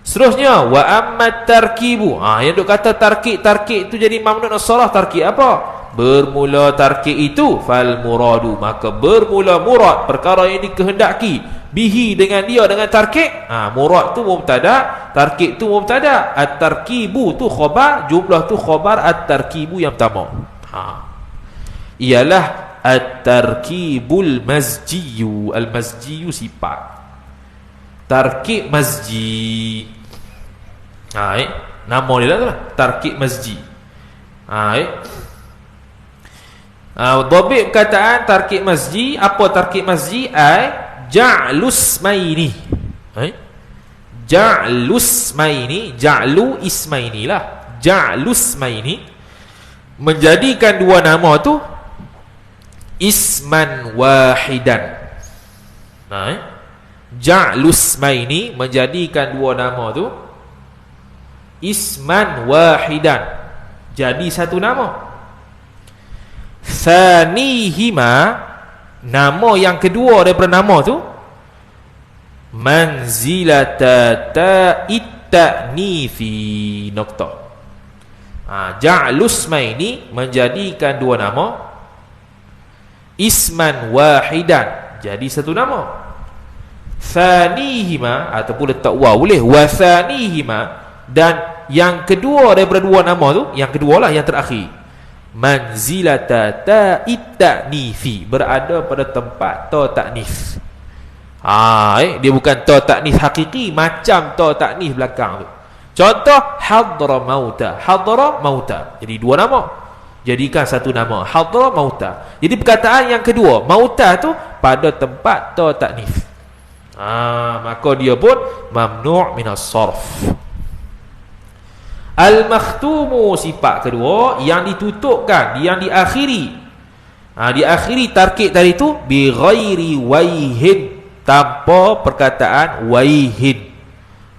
Seterusnya wa ammat tarkibu. Yang duk kata tarkib tu jadi mamnu' as-sarf. Tarkib apa? Bermula tarkib itu fal muradu, maka bermula murad, perkara yang dikehendaki, bihi dengan dia, dengan tarkib. Murad tu mubtada, tarkib tu mubtada, at-tarkibu tu khabar, jumlah tu khabar at-tarkibu yang pertama. Ialah at-tarkibul mazjiyu. Al-mazjiyu sifat. Tarkib masjid. Nama dia lah, tarkib masjid. Dhabit perkataan tarkib masjid. Apa tarkib masjid? Ja'lus maini. Ja'lus maini, ja'lu ismaini lah. Ja'lus maini, menjadikan dua nama tu isman wahidan. Ja'lus maini, menjadikan dua nama tu isman wahidan, jadi satu nama. Thanihima, nama yang kedua daripada nama tu manzilata ta'it-ta'nifi, nokta. Ja'lus maini, menjadikan dua nama isman wahidan, jadi satu nama. Thanihima, ataupun letak waw boleh, wa thanihima, dan yang kedua daripada dua nama tu, yang kedua lah, yang terakhir, manzilata ta'it-ta'nifi, berada pada tempat ta ta'nif. Dia bukan ta ta'nif hakiki macam ta ta'nif belakang tu. Contoh Hadramauta, Hadramauta, jadi dua nama, jadikan satu nama, Hadramauta. Jadi perkataan yang kedua, mauta tu pada tempat ta ta'nif. Maka dia pun mamnu' min as-sarf. Al-makhtumu, sifat kedua, yang ditutupkan, yang diakhiri. Diakhiri tarkib tadi tu bi ghairi waihin, tanpa perkataan waihin.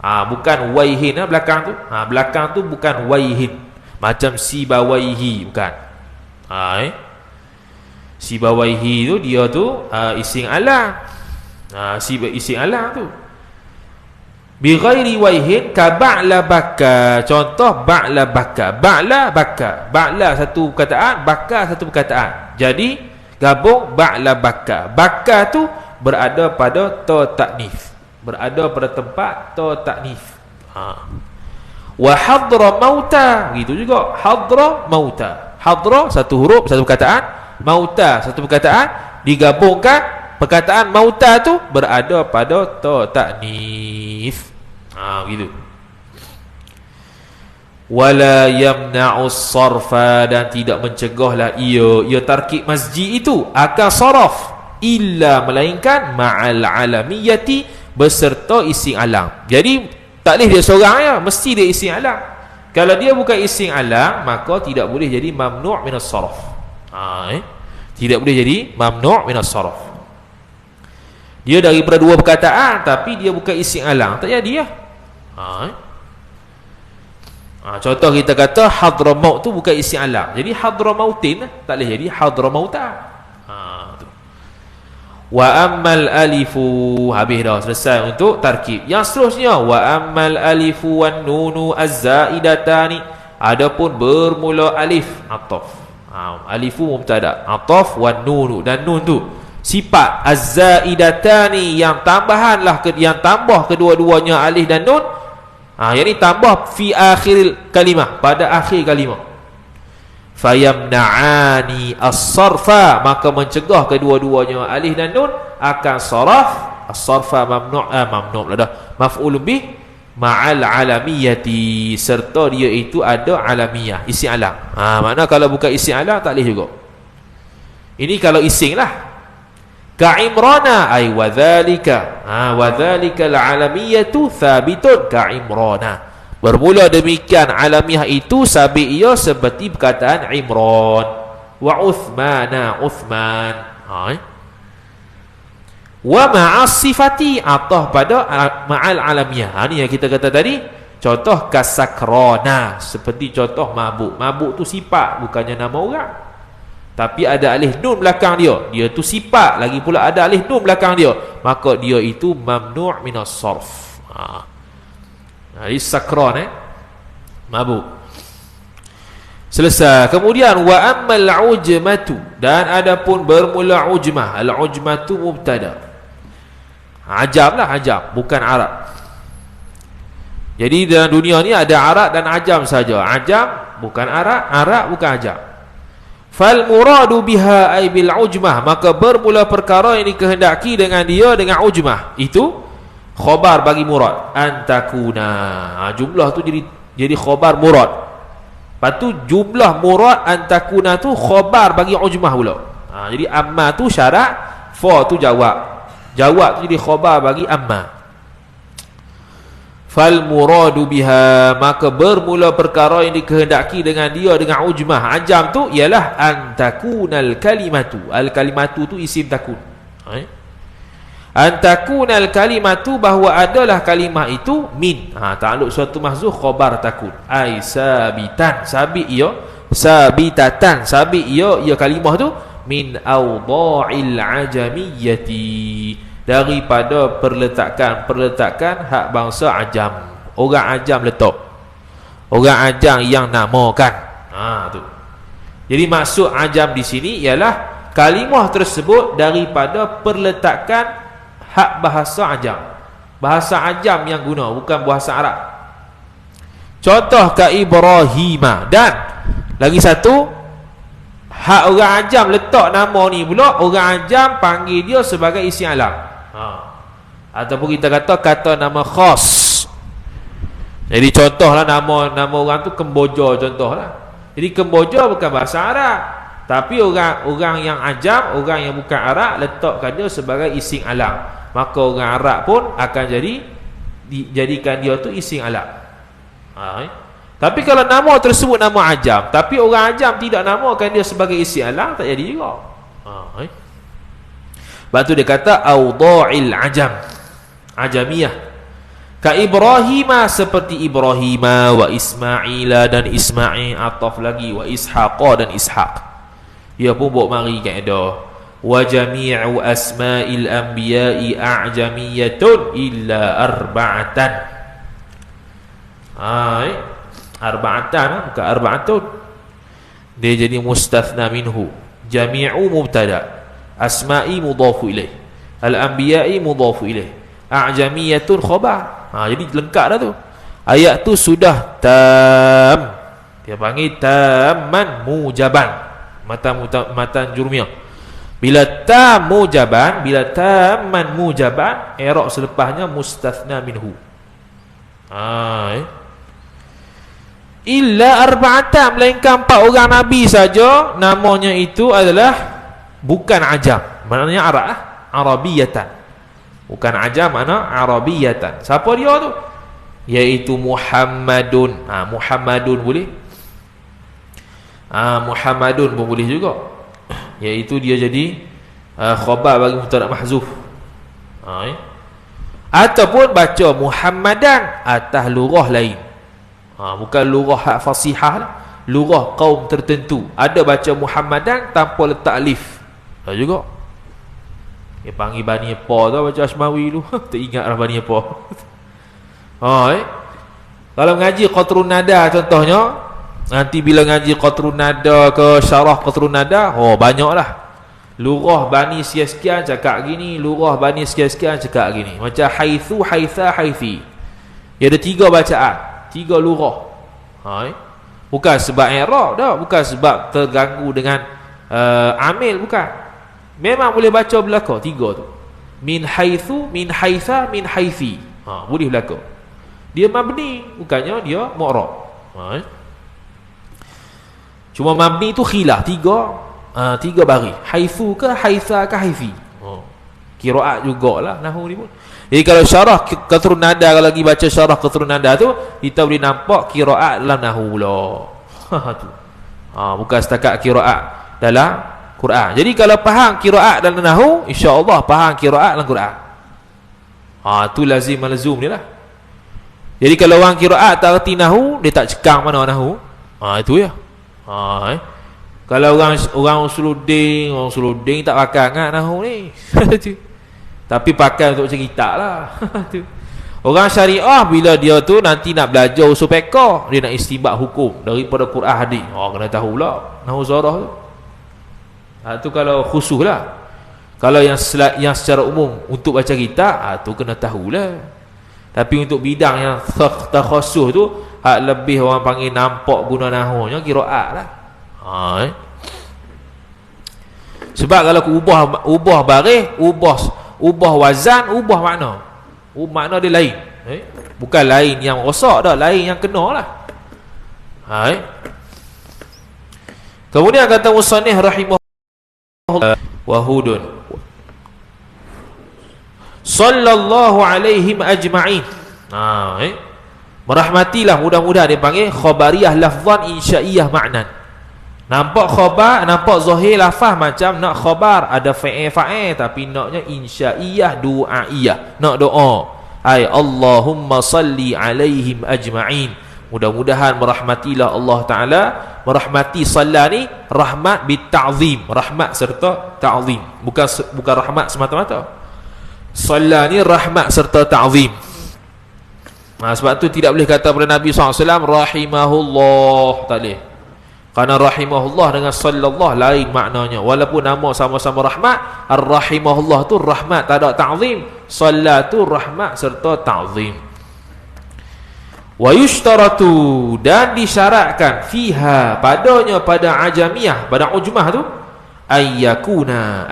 Bukan waihin belakang tu. Belakang tu bukan waihin. Macam sibawaihi, bukan. Sibawaihi tu dia tu ising alang. Ising alang tu. Bi ghairi waihin ka ba'la baka. Contoh ba'la baka. Ba'la baka. Ba'la satu perkataan, baka satu perkataan. Jadi gabung ba'la baka. Baka tu berada pada ta ta'nif. Berada pada tempat ta ta'nif. Wa hadra mauta, gitu juga. Hadra mauta. Hadra satu huruf satu perkataan, mauta satu perkataan, digabungkan perkataan mauta tu berada pada ta ta'nif. Gitu. Wala yamna'u sarfa, dan tidak mencegahlah ia tarkib masjid itu akan saraf illa melainkan ma'al alamiyati, beserta ising alam. Jadi tak boleh dia seorang ya, mesti dia ising alam. Kalau dia bukan ising alam, maka tidak boleh jadi mamnu' minas sarf. Tidak boleh jadi mamnu' minas sarf. Dia daripada dua perkataan tapi dia bukan ising alam, tak jadi ya. Contoh kita kata hadramaut tu bukan ising alam, jadi hadramautin tak boleh jadi hadramauta. Wa ammal alifu, habis dah, selesai untuk tarkib. Yang seterusnya, wa ammal alifu wan nunu az-zaidatani, adapun bermula alif, ataf. Alifu mubtada, ataf wan nunu, dan nun tu sifat, az-zaidatani yang tambahanlah, yang tambah kedua-duanya alif dan nun. Yang ni tambah fi akhir kalimah, pada akhir kalimah. Fayamna'ani as-sarfa, maka mencegah kedua-duanya alif dan nun akan saraf. As-sarfa mamnu' lah dah, maf'ul bih ma'al alamiyati, serta dia itu ada alamiyah, ising alam. Makna kalau bukan ising alam tak boleh juga. Ini kalau ising lah. Ka'imrana ay wadhalika, wadhalika al-alamiyatu thabitun ka'imrana. Bermula demikian alamiah itu sabit ia seperti perkataan Imran. Wa Uthmana, Uthman. Wa ma'as sifati, atah pada ma'al alamiah. Ni yang kita kata tadi. Contoh kasakrona, seperti contoh mabuk. Mabuk tu sifat, bukannya nama orang. Tapi ada alif nun belakang dia. Dia tu sifat, lagi pula ada alif nun belakang dia. Maka dia itu mamnu' minas sarf. Jadi sakran, mabuk. Selesai. Kemudian wa ammal ujmatu, dan adapun bermula ujmah. Al ujmatu mubtada. Ajam lah, ajam, bukan Arab. Jadi dalam dunia ni ada Arab dan ajam saja. Ajam bukan Arab, Arab bukan ajam. Fal muradu biha ay bil ujmah, maka bermula perkara yang dikehendaki dengan dia dengan ujmah. Itu khabar bagi murad, antakuna. Jumlah tu jadi khabar murad. Lepas tu jumlah murad antakuna tu khabar bagi ujmah pula. Jadi amma tu syarat, fa tu jawab. Jawab tu jadi khabar bagi amma. Fal muradu biha, maka bermula perkara yang dikehendaki dengan dia dengan ujmah ajam tu ialah antakunal kalimatu. Al kalimatu tu isim takun. Antakunal kalimatu, bahawa adalah kalimah itu min. Ta'alluq suatu mahzuf khabar takun. Ai sabitan, sabit ia, sabitatan, sabit ia kalimah tu min awdha'il ajamiyyati, daripada perletakan hak bangsa ajam. Orang ajam letak, orang ajam yang namakan. Tu. Jadi maksud ajam di sini ialah kalimah tersebut daripada perletakan hak bahasa ajam. Bahasa ajam yang guna, bukan bahasa Arab. Contoh ka Ibrahima, dan lagi satu hak orang ajam letak nama ni pula, orang ajam panggil dia sebagai isim alam. Ataupun kita kata nama khas. Jadi contohlah nama orang tu Kemboja, contohlah. Jadi Kemboja bukan bahasa Arab, tapi orang yang ajam, orang yang bukan Arab letakkan dia sebagai isim alam. Maka orang Arab pun akan dijadikan dia tu isim alam. Tapi kalau nama tersebut nama ajam, tapi orang ajam tidak namakan dia sebagai isim alam, tak jadi juga. Lepas tu dia kata awdha'il ajam, ajamiyah, Ka Ibrahima, seperti Ibrahima, wa Ismaila, dan Ismail, ataf lagi, wa Ishaqa, dan Ishaq. Dia pun bawa mari kaedah. Wa jami'u asma'il anbiya'i a'jamiyatun illa arba'atan. Arba'atan, bukan arba'atun. Dia jadi mustathna minhu. Jami'u mubtada, asma'i mudhafu ilaih, al-anbiya'i mudhafu ilaih, a'jamiyatun khabar. Jadi lengkap dah tu. Ayat tu sudah tam. Dia panggil tamman mujaban. Matan jurmiyah. Bila tam mujaban, bila tamman mujaban, i'rab selepasnya mustathna minhu. Illa arba'atan, melainkan 4 orang nabi saja, namanya itu adalah bukan ajam. Maknanya Arab, Arabiyatan. Bukan ajam, mana Arabiyatan. Siapa dia tu? Iaitu Muhammadun. Muhammadun boleh. Muhammadun pun boleh juga. Iaitu dia jadi khabar bagi mubtada mahzuf. Ataupun baca Muhammadan atas lurah lain. Bukan lurah hak fasihah lah. Lurah kaum tertentu. Ada baca Muhammadan tanpa letak alif. Ada juga. Dia panggil Bani Apa tu, baca Asmawi tu. Teringat lah Bani Apa. Kalau mengaji Qatrun Nada contohnya, nanti bila ngaji Qatrun Nada ke syarah Qatrun Nada, banyak lah. Lurah Bani sekian-sekian cakap gini, lurah Bani sekian-sekian cakap gini. Macam haithu, haitha, haithi. Dia ada 3 bacaan, 3 lurah. Bukan sebab i'rab dah, bukan sebab terganggu dengan amil, bukan. Memang boleh baca belaka 3 tu. Min haithu, min haitha, min haithi. Boleh belaka. Dia mabni, bukannya dia mu'rab. Cuma mabni tu khilaf 3 baris. Haithu ke haitha ke haithi. Qiraat jugalah nahwu ni pun. Jadi kalau syarah Qatrun Nada, kalau lagi baca syarah Qatrun Nada tu, kita boleh nampak qiraat dalam nahwu pula. Tu. Bukan setakat qiraat dalam Quran. Jadi kalau faham qiraat dalam nahwu, insya-Allah faham qiraat dalam Quran. Tu lazim malzum ni lah. Jadi kalau orang qiraat tak reti nahwu, dia tak cekang mana nahwu. Itu ya. Kalau orang usuluddin tak pakai ingat nahwu ni. Tapi pakai untuk cerita lah. Orang syariah bila dia tu nanti nak belajar usul fiqh, dia nak istinbat hukum daripada Quran hadis. Kena tahu pula nahwu zarah tu. Tu kalau khusus lah. Kalau yang secara umum untuk baca kitab, tu kena tahulah. Tapi untuk bidang yang terkhusus tu, lebih orang panggil nampak guna nahwunya qiraat lah. Sebab kalau aku ubah baris, ubah wazan, ubah makna. Makna dia lain. Bukan lain yang rosak dah, lain yang kena lah. Kemudian kata musannif rahimahullah wa hudun sallallahu alaihim ajma'in. Merahmatilah, mudah-mudahan dia panggil khabariyah lafzan insya'iyah maknan. Nampak khabar, nampak zahir lafaz macam nak khabar, ada fa'il tapi naknya insya'iyah du'aiyah, nak doa. Allahumma salli alaihim ajma'in. Mudah-mudahan merahmatilah Allah Ta'ala. Merahmati salla ni rahmat bita'zim, rahmat serta ta'zim, bukan rahmat semata-mata. Salla ni rahmat serta ta'zim. Sebab tu tidak boleh kata pada Nabi SAW rahimahullah, tak boleh. Kerana rahimahullah dengan sallallahu lain maknanya. Walaupun nama sama-sama rahmat, ar-rahimahullah tu rahmat tak ada ta'zim, salla tu rahmat serta ta'zim. Wa yushtaratu, dan disyaratkan fiha, padanya, pada ajamiyah, pada ujmah tu, ayyakuna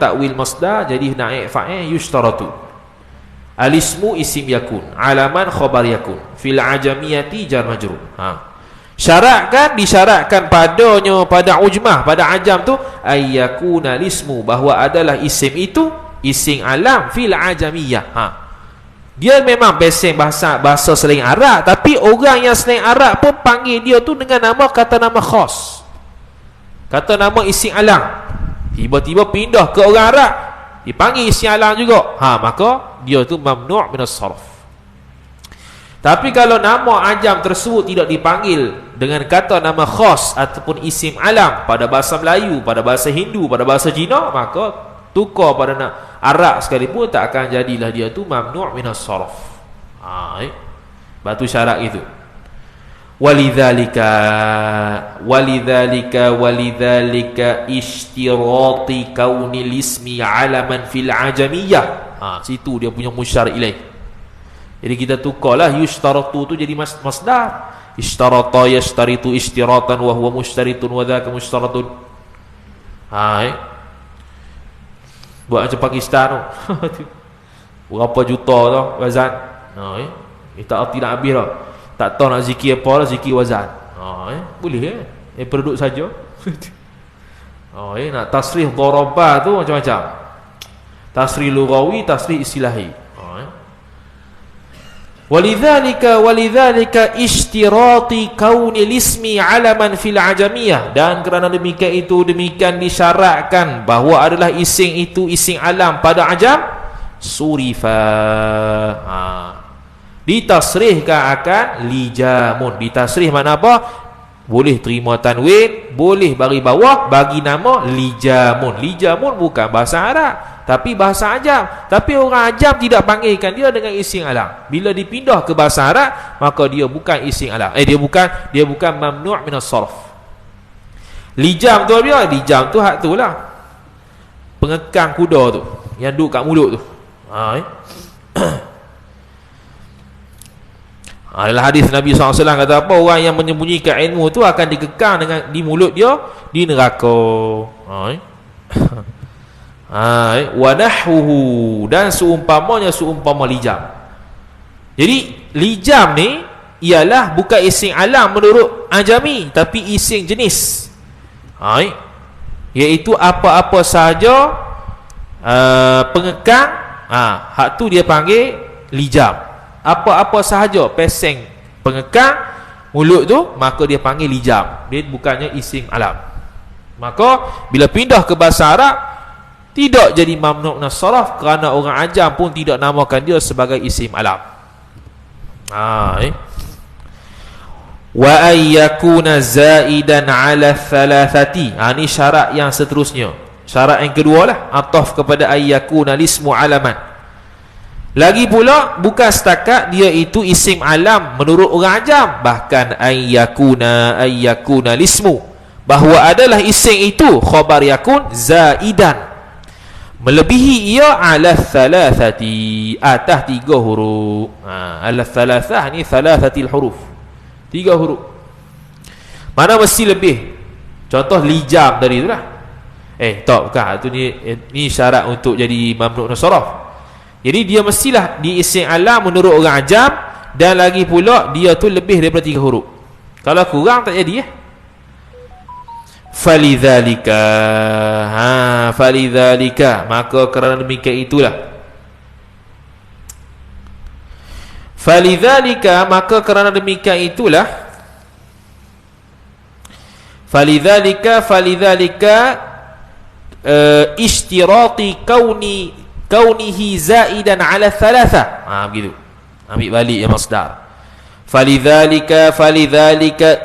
ta'wil masdar, jadi naik fa'il yushtaratu. Alismu isim yakun, alaman khabar yakun, fil ajamiyati jar majrur. Disyaratkan padanya, pada ujmah, pada ajam tu, ayyakuna lismu, bahawa adalah isim itu isim alam fil ajamiyah. Dia memang basing bahasa selain Arab, tapi orang yang selain Arab pun panggil dia tu dengan nama, kata nama khas, kata nama isim alam. Tiba-tiba pindah ke orang Arab, dipanggil isim alam juga. Maka dia tu mamnu' minas sarf. Tapi kalau nama ajam tersebut tidak dipanggil dengan kata nama khas ataupun isim alam pada bahasa Melayu, pada bahasa Hindu, pada bahasa Cina, maka tukar pada Arab sekalipun tak akan jadilah dia tu mamnu' minas sarf. Batu syarat itu. Walidzalika ishtirati kaunil ismi alaman fil ajamiyah. Situ dia punya musyar ilaih. Jadi kita tukarlah yushtaratu tu jadi masdar. Ishtarata yashtaritu ishtiratan wa huwa mushtaritun wa dhaka mushtaratun. Buat macam Pakistan tu. Berapa juta tu wazan. Tak arti nak habis dah. Tak tahu nak zikir apa lah, zikir wazan. Boleh produk saja. Nak tasrih darabah tu macam-macam. Tasrih lughawi, tasrih istilahi. Walidzalika ishtirati kaunil ismi alaman fil ajamiyah, dan kerana demikian disyaratkan bahawa adalah isim itu isim alam pada ajam, surifa, ditasrihkan akan lijamun. Ditasrih makna apa? Boleh terima tanwin, boleh bagi bawah, bagi nama lijamun. Lijamun bukan bahasa Arab, tapi bahasa ajam. Tapi orang ajam tidak panggilkan dia dengan isim alam. Bila dipindah ke bahasa Arab, maka dia bukan isim alam. Dia bukan mamnu' minas sarf. Lijam tu apa? Lijam tu hak tu lah, pengekang kuda tu yang duduk kat mulut tu. Adalah hadis Nabi SAW kata apa? Orang yang menyembunyikan ilmu tu akan dikekang dengan di mulut dia di neraka. Wa nahwuhu, dan seumpama lijam. Jadi lijam ni ialah bukan isim alam menurut ajami, tapi isim jenis. Iaitu apa-apa sahaja pengekang, hak tu dia panggil lijam. Apa-apa sahaja peseng pengekang mulut tu, maka dia panggil lijam. Dia bukannya isim alam. Maka bila pindah ke bahasa Arab, tidak jadi mamnu' minas sarf, kerana orang ajam pun tidak namakan dia sebagai isim alam. Wa ayyakuna zaidan ala thalathati. Ini syarat yang seterusnya. Syarat yang kedua lah, ataf kepada ayyakuna lismu alaman. Lagi pula bukan setakat dia itu isim alam menurut orang ajam, bahkan ayyakuna lismu, bahawa adalah isim itu khabar yakun zaidan, melebihi ia ala thalathati, atas 3 huruf. Ala thalathah ni thalathatil huruf, 3 huruf. Mana mesti lebih? Contoh lijam tadi tu lah. Tak, bukan. Itu ni syarat untuk jadi mamnu' minas sarf. Jadi dia mestilah di isim alam menurut orang ajam, dan lagi pula dia tu lebih daripada 3 huruf. Kalau kurang tak jadi. Falidzalika, maka kerana demikian itulah. Falidzalika ishtirati kaunihi zaidan ala thalatha. Begitu. Ambil balik ya masdar. Falidzalika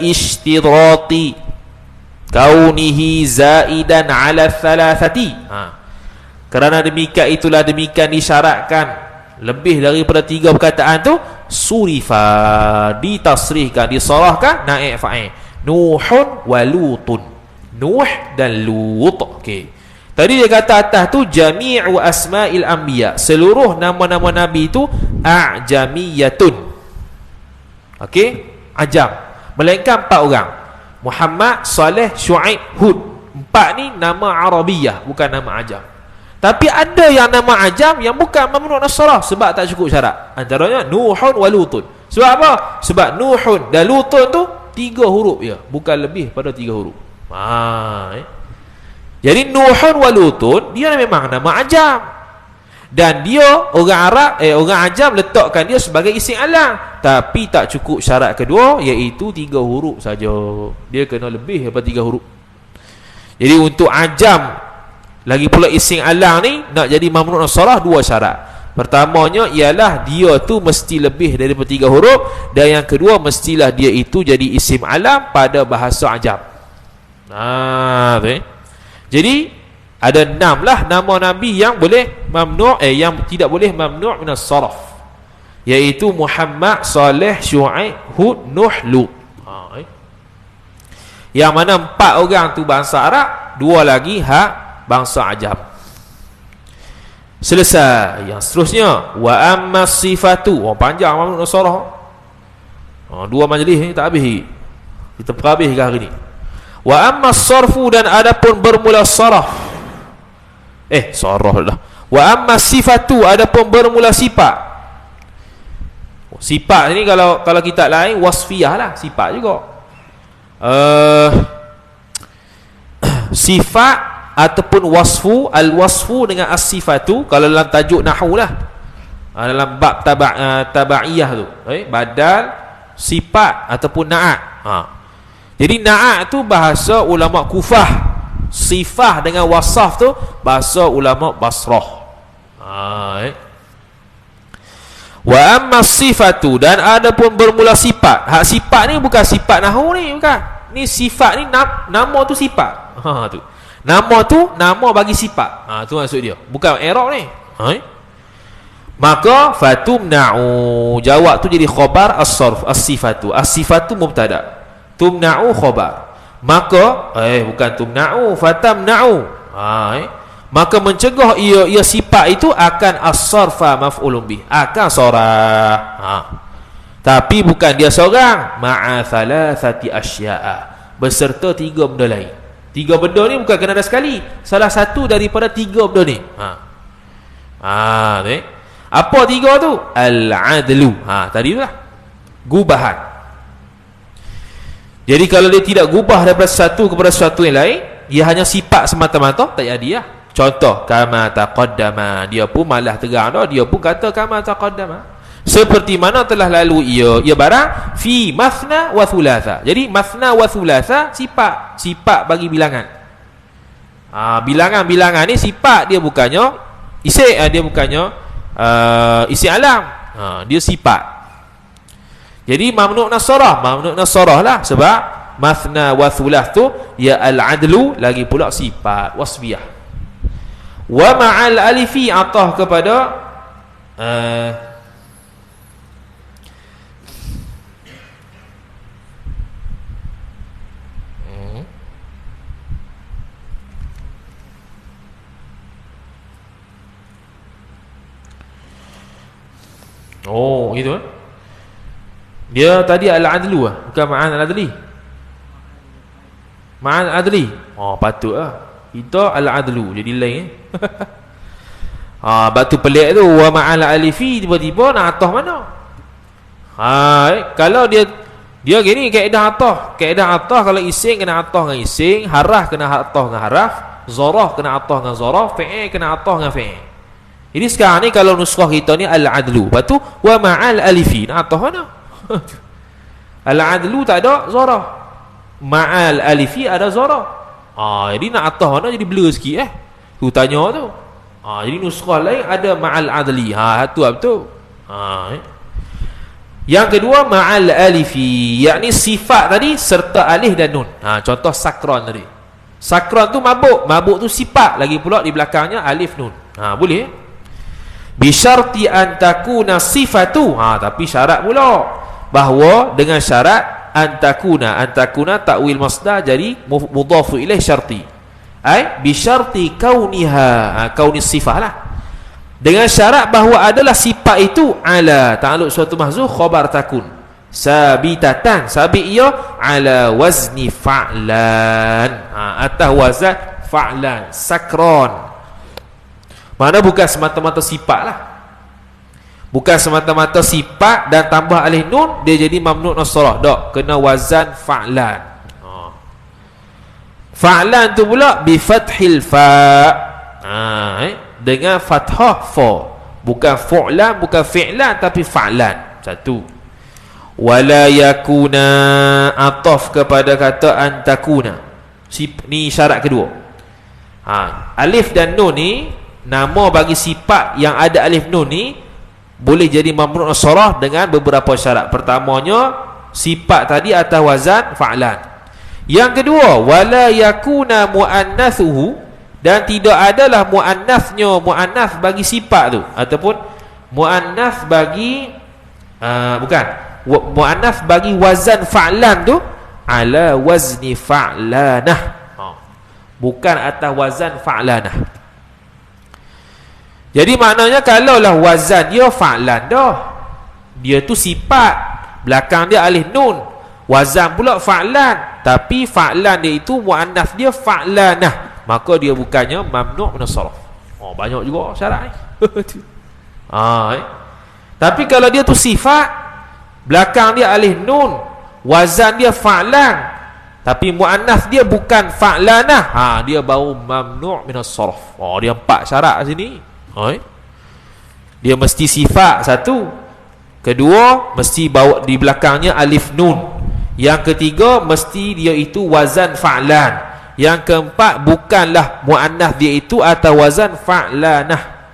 ishtirati kaunihi zaidan ala thalathati. Kerana demikian disyaratkan lebih daripada 3 perkataan tu, surifa, ditasrihkan, disarahkan naib fa'il. Nuhun wa lutun. Nuh dan Lut. Okey. Tadi dia kata atas tu jami'u asma'il anbiya, seluruh nama-nama nabi itu a'jamiyatun. Okey, ajam. Melainkan 4 orang. Muhammad, Saleh, Syuaib, Hud. 4 ni nama Arabiyah, bukan nama ajam. Tapi ada yang nama ajam yang bukan mamnu' minas sarf sebab tak cukup syarat. Antaranya Nuhun wa Lutun. Sebab apa? Sebab Nuhun dan Lutun tu 3 huruf je, bukan lebih pada 3 huruf. Jadi Nuhun wa Lutun dia memang nama ajam, dan dia orang ajam letakkan dia sebagai isim alam, tapi tak cukup syarat kedua, iaitu 3 huruf saja. Dia kena lebih daripada 3 huruf. Jadi untuk ajam lagi pula isim alam ni nak jadi mamnu' minas sarf 2 syarat. Pertamanya ialah dia tu mesti lebih daripada 3 huruf, dan yang kedua mestilah dia itu jadi isim alam pada bahasa ajam. Jadi ada 6 lah nama Nabi yang boleh mamnu' yang tidak boleh mamnu' minas sarf, iaitu Muhammad, Saleh, Syuaib, Hud, Nuh, Lut. Yang mana 4 orang tu bahasa Arab, 2 lagi bangsa ajam. Selesai. Yang seterusnya, wa amma sifatu. Panjang mamnu' nasarah. 2 majlis ni tak habis. Kita habis ke hari ni. Wa amma sarfu, dan adapun bermula saraf. Saraf dah. Wa amma sifatu, adapun bermula sifat. Sifat ni kalau kita lain wasfiyah lah, sifat juga. Sifat ataupun wasfu, al-wasfu dengan as-sifatu kalau dalam tajuk nahwu lah, dalam bab tabaiyah tu, badal, sifat ataupun na'at. Jadi na'at tu bahasa ulama Kufah, sifah dengan wasaf tu bahasa ulama Basrah. Wa amma sifatu, dan ada pun bermula sifat. Sifat ni bukan sifat nahwu ni, bukan. Ni sifat ni nama tu sifat. Tu. Nama tu nama bagi sifat. Tu maksud dia. Bukan i'rab ni. Maka fatumna'u, jawab tu jadi khabar as-sarf, as-sifatu. As-sifatu mubtada. Tumna'u khabar. Maka bukan tumna'u, fatamna'u. Maka mencegah ia sifat itu akan as-sarfa maf'ulun bih, akan sarah. Tapi bukan dia seorang, ma'a thalathati asya'a, beserta 3 benda lain. 3 benda ni bukan kena ada sekali, salah satu daripada 3 benda ni. Apa 3 tu? Al-adlu. Tadi tu lah, gubahan. Jadi kalau dia tidak gubah daripada satu kepada satu yang lain, dia hanya sifat semata-mata, tak jadi lah. Contoh, kama taqaddama, dia pun malah terang dah, dia pun kata kama taqaddama, seperti mana telah lalu ia barang fi mathna wa thulatha. Jadi mathna wa thulatha sifat bagi bilangan. Bilangan-bilangan ni sifat, dia bukannya isim, dia bukannya isim alam, dia sifat. Jadi mamnu' nasarah lah, sebab mathna wa thulath tu ya al-adlu, lagi pula sifat wasfiyah. Wa ma'al alifi, atah kepada gitu. Dia tadi al-adlu bukan ma'an al-adli. Ma'an al-adli. Patutlah kita al-adlu jadi lain. Batu pelik tu, wa ma'al alifi, tiba-tiba nak atah mana? Kalau dia gini kaedah atah kalau isim kena atah dengan isim, harah kena atah dengan haraf, zarah kena atah dengan zarah, fi'il kena atah dengan fi'il. Jadi sekarang ni kalau nuskhah kita ni al-adlu, lepas tu wa ma'al alifi, nak atah mana? Al-adlu tak ada zarah, ma'al alifi ada zarah. Jadi nak atah mana jadi blur sikit tu tanya tu. Jadi nuskhah lain ada ma'al adli. Tu betul. Yang kedua ma'al alifi, yakni sifat tadi serta alif dan nun. Contoh sakran tadi. Sakran tu mabuk tu sifat, lagi pula di belakangnya alif nun. Boleh. Bi syarti an takuna sifatu. Tapi syarat pula, bahawa dengan syarat antakuna ta'wil masdar, jadi mudhafu ilaih syarti. Bi syarti kauniha, kauni sifah lah, dengan syarat bahawa adalah sifat itu ala ta'alluq suatu mahzuf khabar takun sabitatan, sabit ia ala wazni fa'lan, atas wazan fa'lan, sakron. Mana bukan semata-mata sifat lah, bukan semata-mata sifat dan tambah alif nun dia jadi mamnu' nasarah, tak, kena wazan fa'lan. Fa'lan tu pula bi fathil fa', dengan fathah fa, bukan fu'lan, bukan fi'lan, tapi fa'lan. Satu. Wala yakuna, ataf kepada kata antakuna. Ni syarat kedua. Alif dan nun ni nama bagi sifat yang ada alif nun ni boleh jadi mamnu' as-sarf dengan beberapa syarat. Pertamanya, sifat tadi atas wazan fa'lan. Yang kedua, wala yakuna muannatsuhu, dan tidak adalah muannasnya muannas bagi sifat tu, ataupun muannas bagi muannas bagi wazan fa'lan tu ala wazni fa'lanah, bukan atas wazan fa'lanah. Jadi maknanya kalaulah wazan dia fa'lan dah, dia tu sifat, belakang dia alif nun, wazan pula fa'lan, tapi fa'lan dia itu muannas dia fa'lanah, maka dia bukannya mamnu' min as-sarf. Banyak juga syarat ni. Tapi kalau dia tu sifat, belakang dia alif nun, wazan dia fa'lan, tapi muannas dia bukan fa'lanah, dia baru mamnu' min as-sarf. Dia 4 syarat sini. Dia mesti sifat satu, kedua mesti bawa di belakangnya alif nun, yang ketiga mesti dia itu wazan fa'lan, yang keempat bukanlah muannas dia itu atau wazan fa'lanah.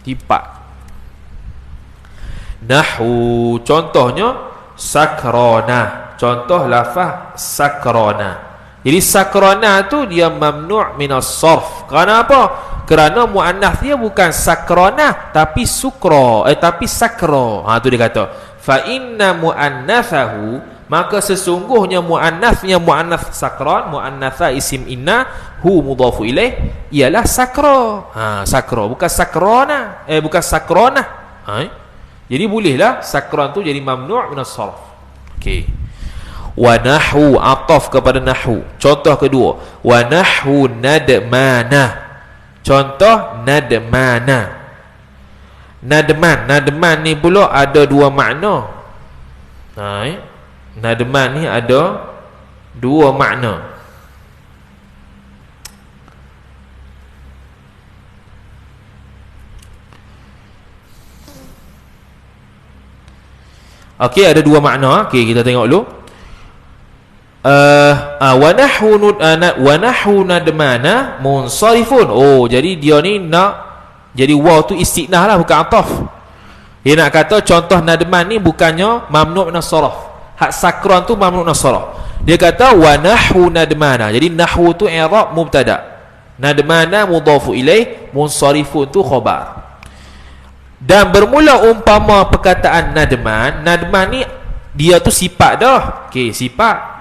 4. Nahwu, contohnya sakrona, contoh lafaz sakrona. Jadi sakrona tu dia mamnu' min as-sarf. Kerana apa? Kerana muannas dia bukan sakrona tapi sukra, tapi sakra. Tu dia kata fa inna muannatsahu, maka sesungguhnya muannasnya muannas sakran, muannatsa isim inna, hu mudhafu ilaih, ialah sakra. Sakra bukan sakrona, bukan sakrona. Jadi bolehlah sakran tu jadi mamnu' min as-sarf. Okey. Wa nahwu, ataf kepada nahwu. Contoh kedua, wa nahwu nadmana. Contoh nadmana. Nadman ni pula ada 2 makna. Nadman ni ada 2 makna. Okey, ada 2 makna. Okey, kita tengok dulu. Wa nahwu nadmana munsarifun. Jadi dia ni nak jadi waw tu istinah lah, bukan ataf. Dia nak kata contoh nadman ni bukannya mamnu' min as-sarf. Hak sakran tu mamnu' min as-sarf. Dia kata wa nahwu nadmana. Jadi nahwu tu i'rab mubtada, nadmana mudhafu ilaih, munsarifun tu khabar. Dan bermula umpama perkataan nadman. Nadman ni dia tu sifat dah. Okey, sifat.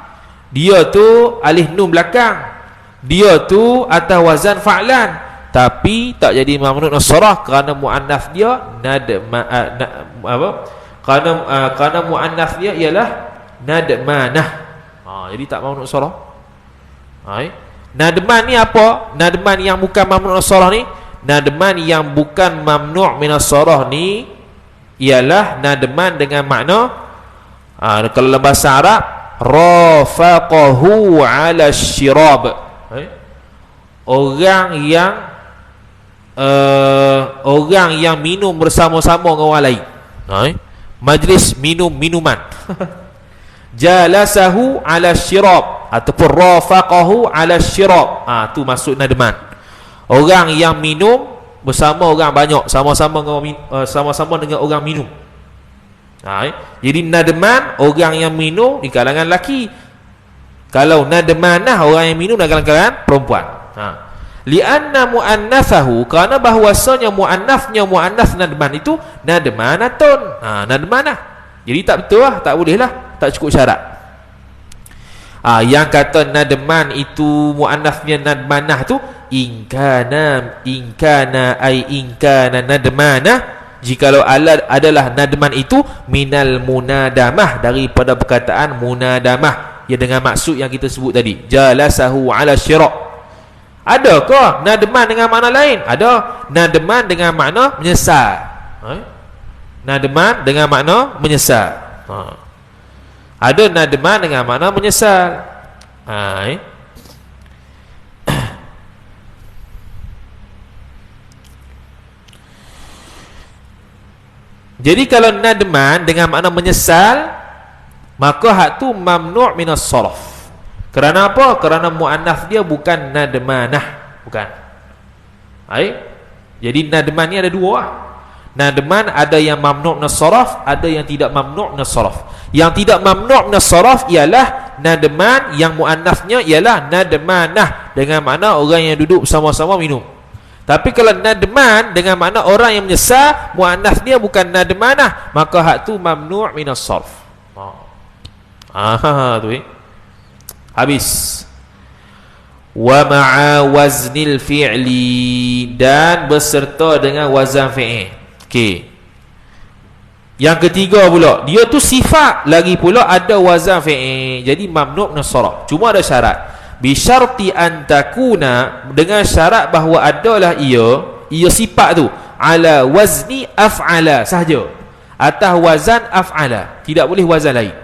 Dia tu alif nun belakang, dia tu atas wazan fa'lan, tapi tak jadi mamnu' as-sarf kerana muannas dia kerana muannas dia ialah nadmanah. Jadi tak mamnu' as-sarf. Nadman ni apa? Nadman yang bukan mamnu' as-sarf ni, nadman yang bukan mamnu' min as-sarf ni ialah nadman dengan makna kalau dalam bahasa Arab rafaqahu ala syirab. Orang yang minum bersama-sama dengan orang lain. Majlis minum minuman. Jalasahu ala syirab ataupun rafaqahu ala syirab. Tu maksud nadman. Orang yang minum bersama orang banyak, sama-sama dengan orang minum. Jadi nadman orang yang minum di kalangan lelaki. Kalau nadmanah orang yang minum di kalangan perempuan. Lianna muannatsahu, kerana bahwasanya muannasnya muannas nadman itu nadmanatun. Nadmanah. Jadi tak betul lah, tak boleh lah, tak cukup syarat. Yang kata nadman itu muannasnya nadmanah tu in kana nadmanah, jikalau adalah nadman itu minal munadamah, daripada perkataan munadamah, ya dengan maksud yang kita sebut tadi, jalasahu ala syirab. Adakah nadman dengan makna lain? Ada. Nadman dengan makna menyesal. Nadman dengan makna menyesal. Ada nadman dengan makna menyesal. Jadi kalau nadman dengan makna menyesal, maka hak tu mamnu' min as-sarf. Kerana apa? Kerana muannas dia bukan nadmanah, bukan. Jadi nadman ni ada dua lah. Nadman ada yang mamnu' min as-sarf, ada yang tidak mamnu' min as-sarf. Yang tidak mamnu' min as-sarf ialah nadman yang muannasnya ialah nadmanah, dengan makna orang yang duduk bersama-sama minum. Tapi kalau nadman dengan makna orang yang menyesal, muannas dia bukan nadmanah, maka hak tu mamnu' min as-sarf. Tu habis. Wa ma'a waznil fi'li, dan beserta dengan wazan fi'il. Okey. Yang ketiga pula, dia tu sifat lagi pula ada wazan fi'il. Jadi mamnu' min as-sarf. Cuma ada syarat. Bi syarti an takuna, dengan syarat bahawa adalah ia sifat tu ala wazni af'ala sahaja, atas wazan af'ala, tidak boleh wazan lain.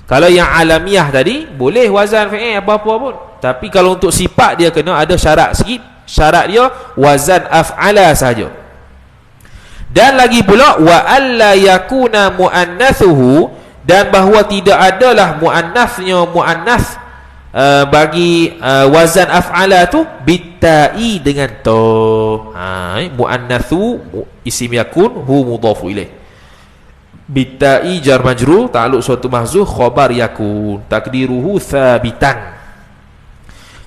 Kalau yang alamiah tadi boleh wazan fi'il apa-apa pun, tapi kalau untuk sifat dia kena ada syarat sikit. Syarat dia wazan af'ala sahaja. Dan lagi pula wa alla yakuna muannathuhu, dan bahawa tidak adalah muannafnya muannaf bagi wazan af'ala tu bitta'i, dengan ta. Muannathu isim yakun hu mudhafu ilaih, bitta'i jar majrur ta'alluq suatu mahzuf khabar yakun takdiruhu thabitan.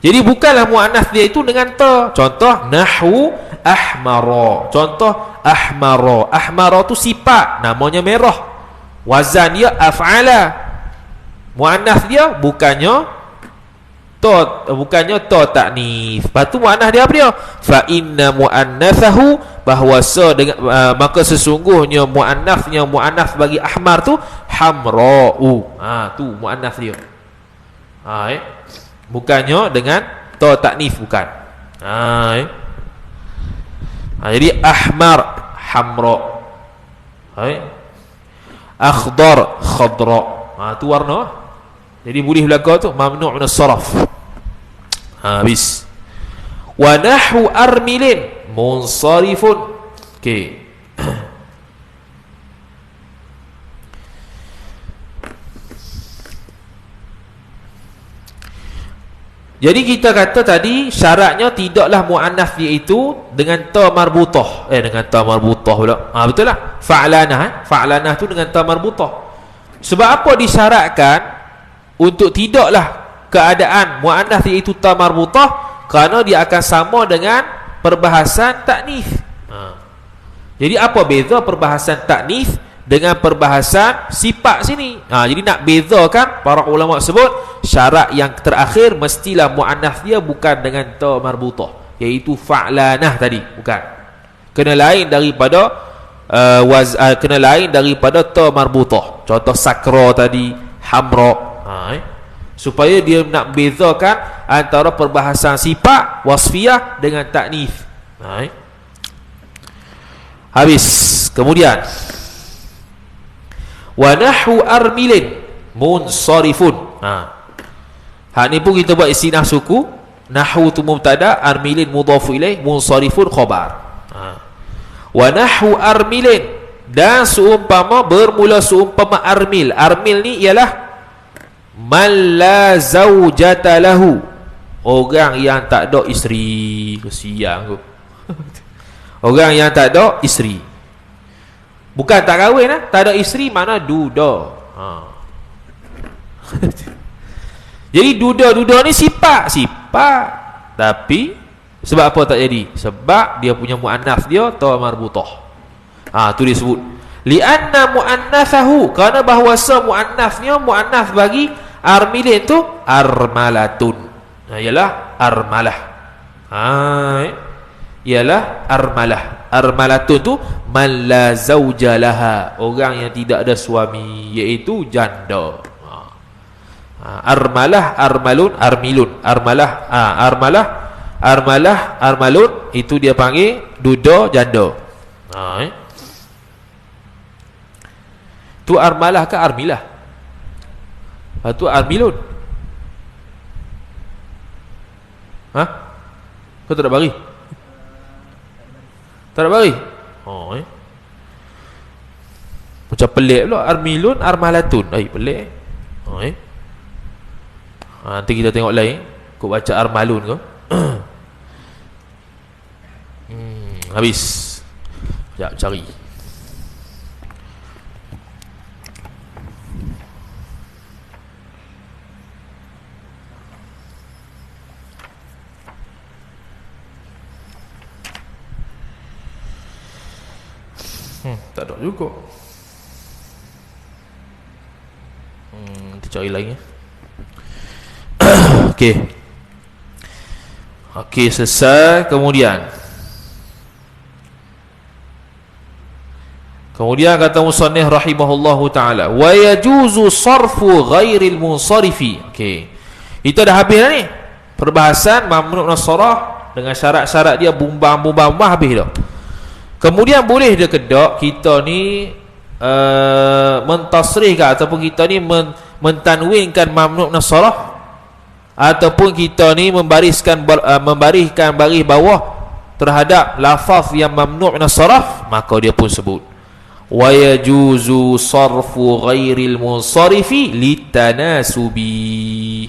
Jadi bukanlah muannats dia itu dengan ta. Contoh nahwu ahmara. Contoh ahmara. Ahmara tu sifat, namanya merah. Wazan dia af'ala. Muannats dia bukannya ta ta'nits. Lepas tu muannats dia apa dia? Fa inna muannatsahu, bahwasa dengan maka sesungguhnya muannasnya muannats bagi ahmar tu hamra'u. Tu muannats dia. Bukannya dengan ta ta'nits, bukan. Jadi ahmar hamra, akhdar khadra. Tu warna. Jadi boleh belaka tu mamnu' min as-sarf. Habis. Wa nahwu armilin munsarifun. Okey. Jadi kita kata tadi syaratnya tidaklah muannats dia itu dengan ta marbutah. Dengan ta marbutah pula. Betul lah. Fa'lanah. Fa'lanah tu dengan ta marbutah. Sebab apa disyaratkan untuk tidaklah keadaan muannats iaitu ta marbutah? Kerana dia akan sama dengan perbahasan ta'nits. Jadi apa beza perbahasan ta'nits dengan perbahasan sifat sini? Jadi nak bezakan, para ulama sebut syarat yang terakhir mestilah muannats dia bukan dengan ta marbutah, iaitu fa'lanah tadi, bukan. Kena lain daripada kena lain daripada ta marbutah. Contoh sakra tadi, hamra. Supaya dia nak bezakan antara perbahasan sifat wasfiyah dengan ta'nits. Habis. Kemudian wa nahwu armilin munsarifun. Hak ni pun kita buat istinah suku. Nahwu tu mubtada, armilin mudhafu ilaih, munsarifun khabar. Wa nahwu armilin, dan seumpama bermula seumpama armil. Armil ni ialah man la zaujata lahu, orang yang tak ada isteri. Kesian tu. Orang yang tak ada isteri. Bukan tak kahwin lah. Tak ada isteri mana duda. Jadi duda ni sifat. Tapi sebab apa tak jadi? Sebab dia punya muannats dia ta marbutah. Tu dia sebut li'anna muannatsahu, kerana bahawasa muannasnya muannats bagi armilin tu armalatun. Ialah armalah. Ialah armalah. Armalatun tu man la zauja laha, orang yang tidak ada suami, iaitu janda. Armalah, armalun, armilun. Armalah, armalun, itu dia panggil duda, janda. Tu armalah ke armilah? Tu armilun. Kau tak nak bagi? Tak nak bagi? Macam pelik pula. Armilun, armalatun. Pelik. Nanti kita tengok lain. Kau baca armalun ke? Habis. Sekejap cari. Tak ada juga. Kita cari lagi. Okey. Okey, selesai. Kemudian kata musannif rahimahullahu taala, wa yajuzu sarfu ghairil munsarifi. Okey. Itu dah habis dah ni. Perbahasan mamnu' nasarah dengan syarat-syarat dia bumbang habis dah. Kemudian boleh dia kedak kita ni mentasrihkan ataupun kita ni mentanwinkan mamnu' nasarah, ataupun kita ni membariskan baris bawah terhadap lafaz yang mamnu' nasarah, maka dia pun sebut wa yajuzu sarfu ghairil munsarifi litanasubi.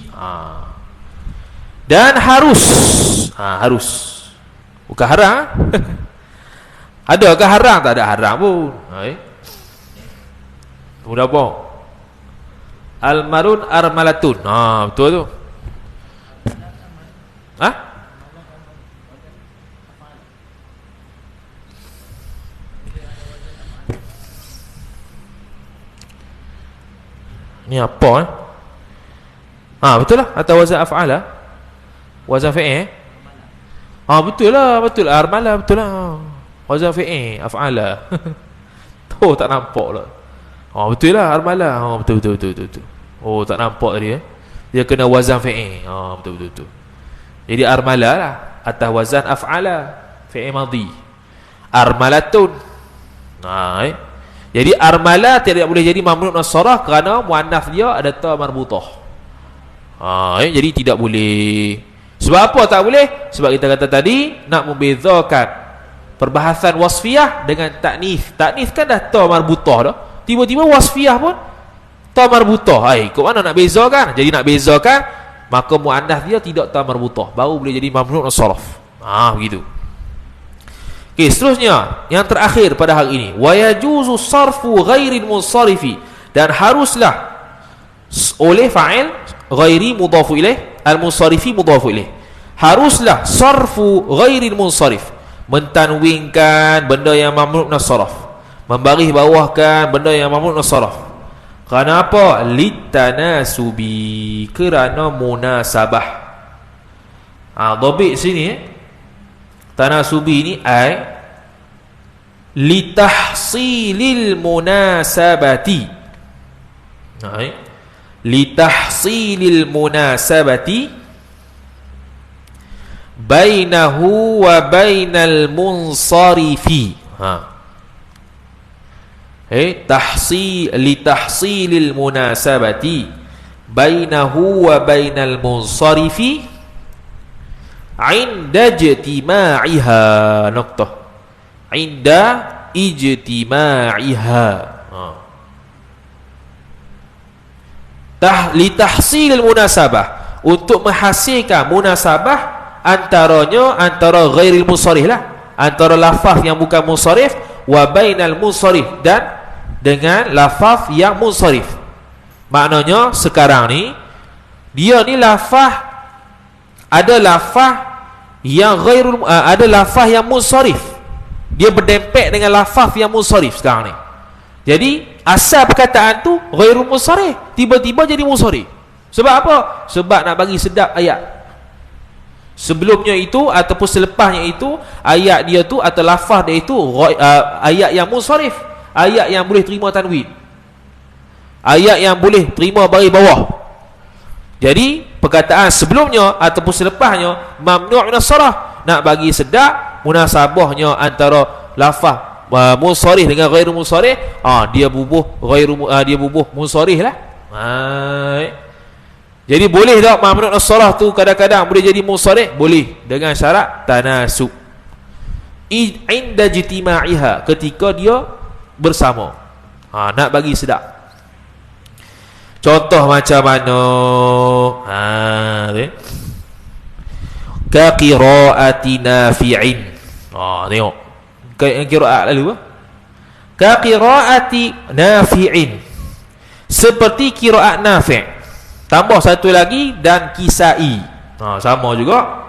Dan harus bukan haram. Adakah haram? Tak ada haram pun. Kemudian apa? Almarun armalatun. Betul tu. Ni apa betul lah. Atau wazan af'ala, wazan fi'il. Betul lah armala, betul lah. Wazan fi'il af'ala. Tu tak nampak lah. Betul lah armala. Betul. Tak nampak tadi dia kena wazan fi'il. Betul. Jadi armala lah atas wazan af'ala, fi'il madhi. Armalatun. Jadi armala tidak boleh jadi mamnu' nasarah kerana muannaf dia ada ta marbutah. Jadi tidak boleh. Sebab apa tak boleh? Sebab kita kata tadi nak membezakan perbahasan wasfiyah dengan taknis. Taknis kan dah ta marbutah dah. Tiba-tiba wasfiyah pun ta marbutah. Kok mana nak bezakan? Jadi nak bezakan, maka muannaf dia tidak ta marbutah, baru boleh jadi mamnu' nasarah. Begitu. Okey, seterusnya yang terakhir pada hari ini, wa yajuzu sarfu ghairil munsarifi, dan haruslah oleh fa'il ghairi mudhafu ilaih, al-munsarifi mudhafu ilaih, haruslah sarfu ghairil munsarif, mentanwinkan benda yang mamnu' nasaraf, membaris bawahkan benda yang mamnu' nasaraf. Kerana apa? Litanasubi, kerana munasabah. Dhabit sini tanasubi ni ai litahsilil munasabati. Litahsilil munasabati bainahu wa bainal munsarifi. Litahsilil munasabati bainahu wa bainal munsarifi inda ijtima'iha, naqtah inda ijtima'iha. Litahsilil munasabah, untuk menghasilkan munasabah antara ghairil munsarif lah, antara lafaz yang bukan munsarif, wa bainal munsarif, dan dengan lafaz yang munsarif. Maknanya sekarang ni dia ni lafaz, ada lafaz yang ghairul, ada lafaz yang munsarif, dia berdempet dengan lafaz yang munsarif sekarang ni. Jadi asal perkataan tu ghairul munsarif, tiba-tiba jadi munsarif. Sebab apa? Sebab nak bagi sedap ayat sebelumnya itu ataupun selepasnya itu, ayat dia tu atau lafaz dia itu ayat yang munsarif, ayat yang boleh terima tanwin, ayat yang boleh terima baris bawah. Jadi perkataan sebelumnya ataupun selepasnya mamnu' nasarah, nak bagi sedap munasabahnya antara lafaz munsarif dengan ghairu munsarif, dia bubuh munsarif lah. Jadi boleh tak mamnu' nasarah tu kadang-kadang boleh jadi munsarif? Boleh, dengan syarat tanasub. Inda jitima'iha, ketika dia bersama. Nak bagi sedap. Contoh macam mana? Ka qiraati nafi'in. Tengok. qiraat lalu ka qiraati Nafi'in, seperti qiraat Nafi'. Tambah satu lagi, dan Kisai. Sama juga.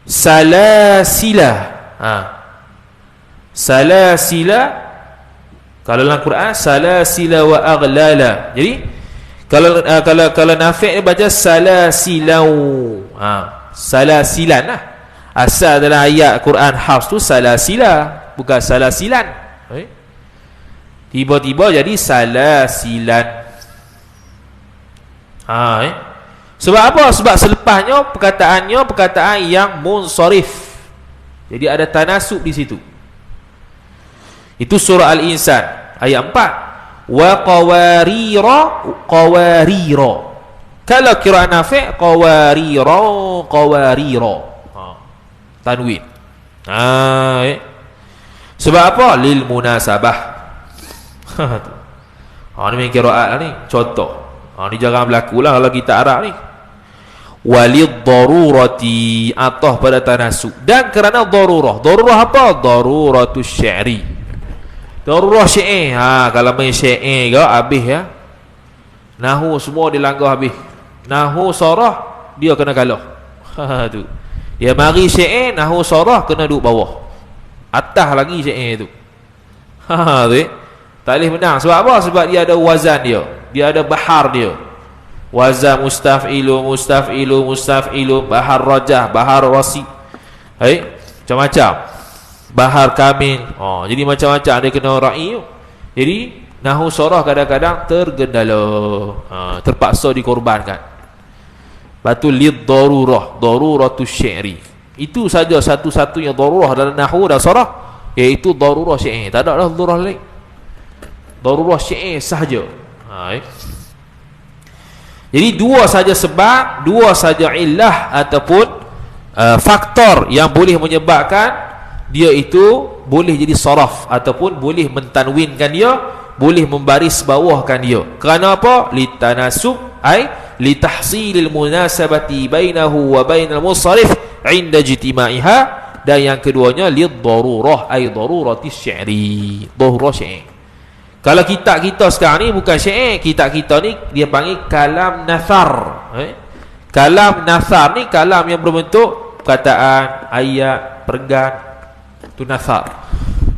Salasila. Salasila, kalau dalam Quran salasila wa aghlala. Jadi kalau Nafi' baca salasilau. Salasilan lah. Asal dalam ayat Quran Hafs tu salasila, bukan salasilan. Tiba-tiba jadi salasilan. Sebab apa? Sebab selepasnya perkataan yang munsharif. Jadi ada tanasub di situ. Itu surah Al-Insan ayat 4. Wa qawarira. Kalau qiraat Nafi' qawarira. Tanwin. Sebab apa? Lil munasabah. Ni qiraat lah ni, contoh. Ni jarang berlaku lah kalau kita Arab ni. Walid darurati, atah pada tanasub, dan kerana darurah. Darurah apa? Daruratus syi'ri, darurah syair. Kalau main syair ke habis ya. Nahu semua dilanggar habis. Nahu sarah dia kena kalah. Tu. Dia mari syair, nahu sarah kena duduk bawah. Atas lagi syair tu. Tu. Tak boleh menang. Sebab apa? Sebab dia ada wazan dia. Dia ada bahar dia. Wazan mustaf'ilu, bahar rajah, bahar wasi. Macam-macam. Bahar kamil. Jadi macam-macam dia kena ra'i. Jadi nahu sarah kadang-kadang tergendala. Terpaksa dikorbankan. Batu lid darurah, daruratus syi'ri. Itu saja satu-satunya darurah dalam nahu dan sarah, iaitu darurah syair. Tak ada dah darurah lain. Darurah syair sahaja. Jadi dua saja sebab, dua saja illah ataupun faktor yang boleh menyebabkan dia itu boleh jadi saraf ataupun boleh mentanwinkan dia, boleh membaris bawahkan dia. Kerana apa? Litanasub, litahsilil munasabati bainahu wa bainal munsharif 'inda ijtima'iha, dan yang keduanya lid-darurah, daruratis syi'ri, darurah syair. Kalau kitab kita sekarang ni bukan syair, kitab kita ni dia panggil kalam nathar. Kalam nathar ni kalam yang berbentuk perkataan, ayat, perenggan. Itu nathar.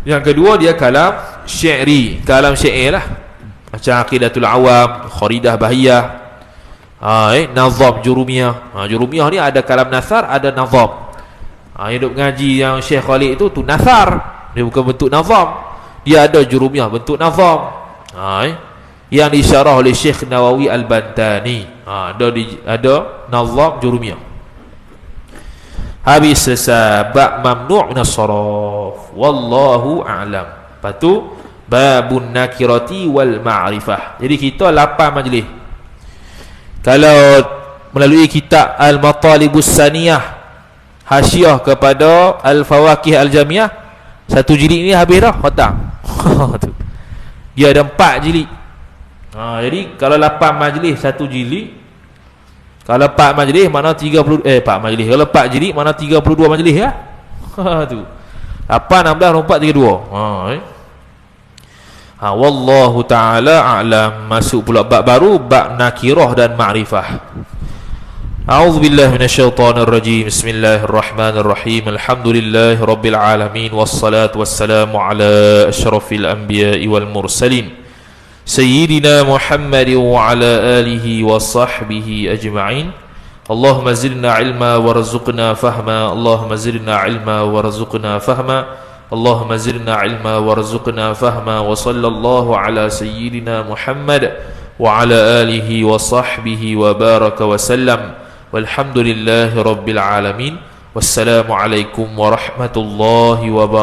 Yang kedua dia kalam syairi, kalam syair lah. Macam Aqidatul Awam, Kharidah Bahiyah, Nazam Jurumiyah. Jurumiyah ni ada kalam nathar, ada nazam. Hidup ngaji yang Syekh Khalid tu nathar. Dia bukan bentuk nazam. Dia ada jurumiyah bentuk nazam. Yang disyarah oleh Syekh Nawawi Al-Bantani. Ada nazam jurumiyah. Habis selesai bab mamnu' minas saraf. Wallahu a'lam. Lepas tu babun nakirati wal ma'rifah. Jadi kita 8 majlis. Kalau melalui kitab Al-Matalibus Saniyah, hasyiah kepada Al-Fawakih Al-Jamiyah, satu jilid ni habis dah khatam. Dia ada 4 jilid. Jadi kalau 8 majlis satu jilid, kalau 4 majlis mana 30 4 majlis. Kalau 4 jilid mana 32 majlis ya. Tu. 8 16 24 32. Wallahu taala a'lam. Masuk pula bab baru, bab nakirah dan ma'rifah. A'udzu billahi minasyaitonir rajim. Bismillahirrahmanirrahim. Alhamdulillahi rabbil alamin wassalatu wassalamu ala asyrafil anbiya'i wal mursalin sayyidina Muhammadin wa ala alihi wa sahbihi ajma'in. Allahumma zidna ilma warzuqna fahma. Allahumma zidna ilma warzuqna fahma. Allahumma zidna ilma warzuqna fahma. Wa sallallahu ala sayyidina Muhammad wa ala alihi wa sahbihi wa baraka wa sallam. Walhamdulillahi rabbil alamin. Wassalamu alaikum warahmatullahi wabarakatuh.